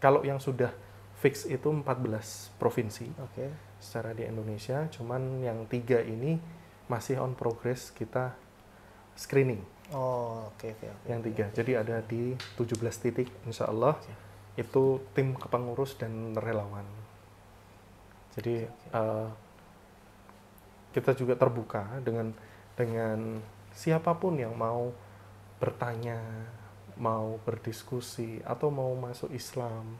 kalau yang sudah fix itu 14 provinsi secara di Indonesia, cuman yang 3 ini masih on progress, kita screening. Yang 3, jadi ada di 17 titik insya Allah. Itu tim kepengurus dan relawan. Jadi kita juga terbuka dengan siapapun yang mau bertanya, mau berdiskusi, atau mau masuk Islam.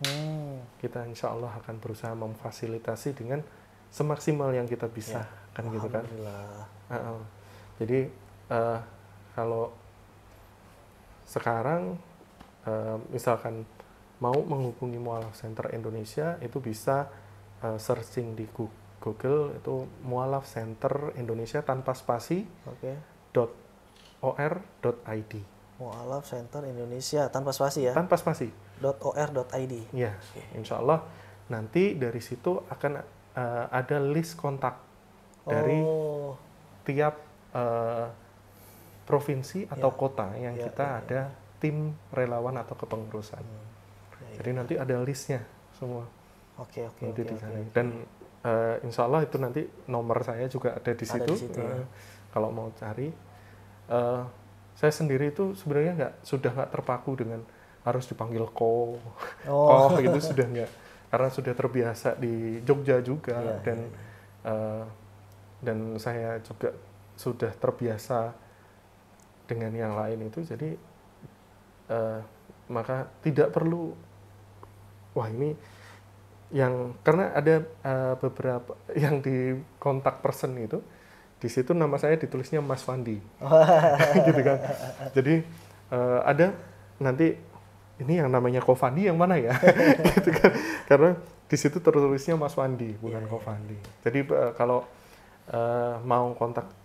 Kita insya Allah akan berusaha memfasilitasi dengan semaksimal yang kita bisa, kan gitu kan. Jadi kalau sekarang misalkan mau menghubungi Mu'alaf Center Indonesia, itu bisa searching di Google, itu Mu'alaf Center Indonesia tanpa spasi .or.id. Mu'alaf Center Indonesia tanpa spasi ya? Tanpa spasi. .or.id. Ya, insya Allah nanti dari situ akan ada list kontak dari tiap provinsi atau kota yang kita ada tim relawan atau kepengurusan. Jadi nanti ada listnya semua. Nanti dicari. Dan insya Allah itu nanti nomor saya juga ada di situ. Kalau mau cari. Saya sendiri itu sebenarnya sudah nggak terpaku dengan harus dipanggil ko gitu, sudah nggak, karena sudah terbiasa di Jogja juga. Dan saya juga sudah terbiasa dengan yang lain itu, jadi maka tidak perlu ini yang, karena ada beberapa yang di kontak person itu, di situ nama saya ditulisnya Mas Fandi. Gitu kan. Jadi ada nanti ini yang namanya Ko Fandi yang mana ya? Gitu kan. Karena di situ tertulisnya Mas Fandi, bukan Ko Fandi. Jadi kalau mau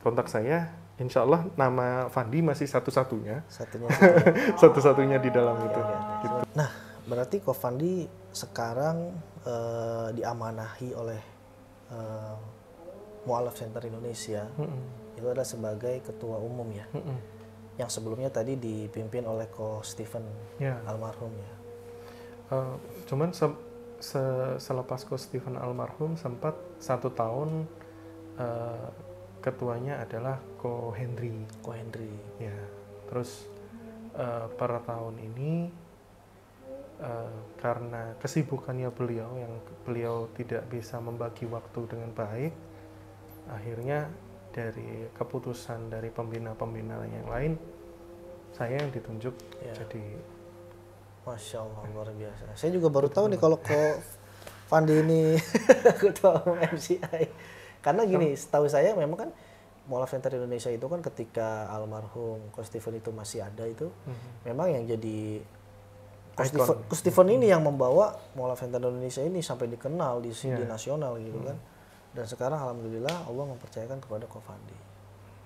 kontak saya, insya Allah nama Fandi masih satu-satunya. Satu-satunya di dalam itu. Gitu. Nah, berarti Ko Fandi sekarang diamanahi oleh Mu'alaf Center Indonesia, itu adalah sebagai ketua umum ya. Yang sebelumnya tadi dipimpin oleh Ko Steven almarhum ya. Cuman selepas Ko Steven almarhum sempat 1 tahun ketuanya adalah Ko Henry. Ya. Terus per tahun ini karena kesibukannya beliau tidak bisa membagi waktu dengan baik, akhirnya dari keputusan dari pembina-pembina yang lain, saya yang ditunjuk jadi. Masya Allah, luar biasa. Saya juga baru tahu nih kalau Ko Fandi ini ketua umum MCI. Karena gini, setahu saya memang kan Mu'alaf Center Indonesia itu kan ketika almarhum Ko Steven itu masih ada itu, memang yang jadi Ko Steven ini yang membawa Mu'alaf Center Indonesia ini sampai dikenal di nasional gitu kan. Dan sekarang alhamdulillah Allah mempercayakan kepada Ko Fandi.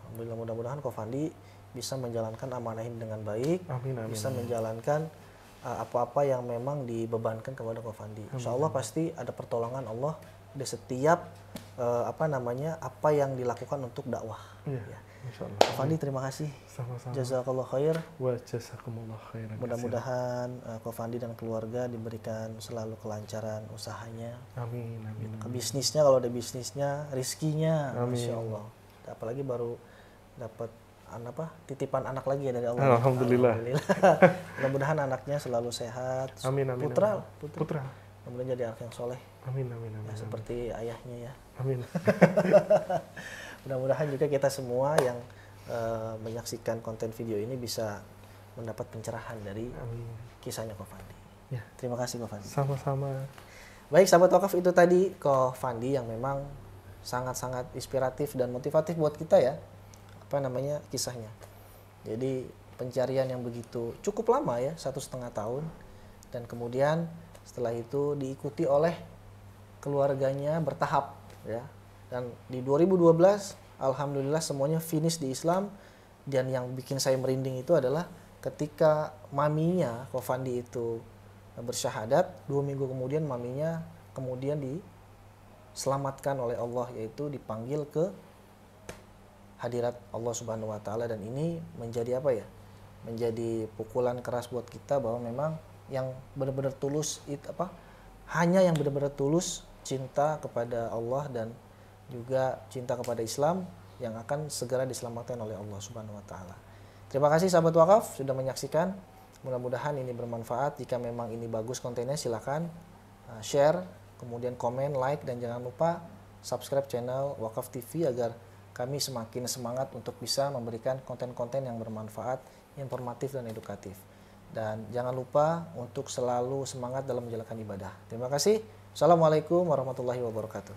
Alhamdulillah, mudah-mudahan Ko Fandi bisa menjalankan amanah ini dengan baik. Amin. Bisa menjalankan apa-apa yang memang dibebankan kepada Ko Fandi. Insya Allah pasti ada pertolongan Allah di setiap apa yang dilakukan untuk dakwah. Ya. Insyaallah. Pak Fandi, terima kasih. Sama-sama. Jazakallah khair. Wa jazakumullah khairan. Mudah-mudahan Ko Fandi dan keluarga diberikan selalu kelancaran usahanya. Amin, amin. Ke bisnisnya, kalau ada bisnisnya, rizkinya, Amin. Masya Allah. Apalagi baru dapat titipan anak lagi ya dari Allah. Alhamdulillah. Mudah-mudahan anaknya selalu sehat. Amin, amin. Putra. Mudah-mudahan jadi anak yang soleh. Amin, amin, amin. Ya, seperti ayahnya ya. Amin. Mudah-mudahan juga kita semua yang menyaksikan konten video ini bisa mendapat pencerahan dari kisahnya Ko Fandi. Ya. Terima kasih Ko Fandi. Sama-sama. Baik sahabat wakaf, itu tadi Ko Fandi yang memang sangat-sangat inspiratif dan motivatif buat kita ya. Kisahnya. Jadi pencarian yang begitu cukup lama ya, 1,5 tahun. Dan kemudian setelah itu diikuti oleh keluarganya bertahap ya. Dan di 2012 alhamdulillah semuanya finish di Islam. Dan yang bikin saya merinding itu adalah ketika maminya Ko Fandi itu bersyahadat, 2 minggu kemudian maminya kemudian diselamatkan oleh Allah, yaitu dipanggil ke hadirat Allah Subhanahu wa taala. Dan ini menjadi menjadi pukulan keras buat kita bahwa memang yang benar-benar tulus hanya yang benar-benar tulus cinta kepada Allah dan juga cinta kepada Islam yang akan segera diselamatkan oleh Allah Subhanahu wa taala. Terima kasih sahabat wakaf sudah menyaksikan. Mudah-mudahan ini bermanfaat. Jika memang ini bagus kontennya, silakan share, kemudian komen, like, dan jangan lupa subscribe channel Wakaf TV agar kami semakin semangat untuk bisa memberikan konten-konten yang bermanfaat, informatif, dan edukatif. Dan jangan lupa untuk selalu semangat dalam menjalankan ibadah. Terima kasih. Assalamualaikum warahmatullahi wabarakatuh.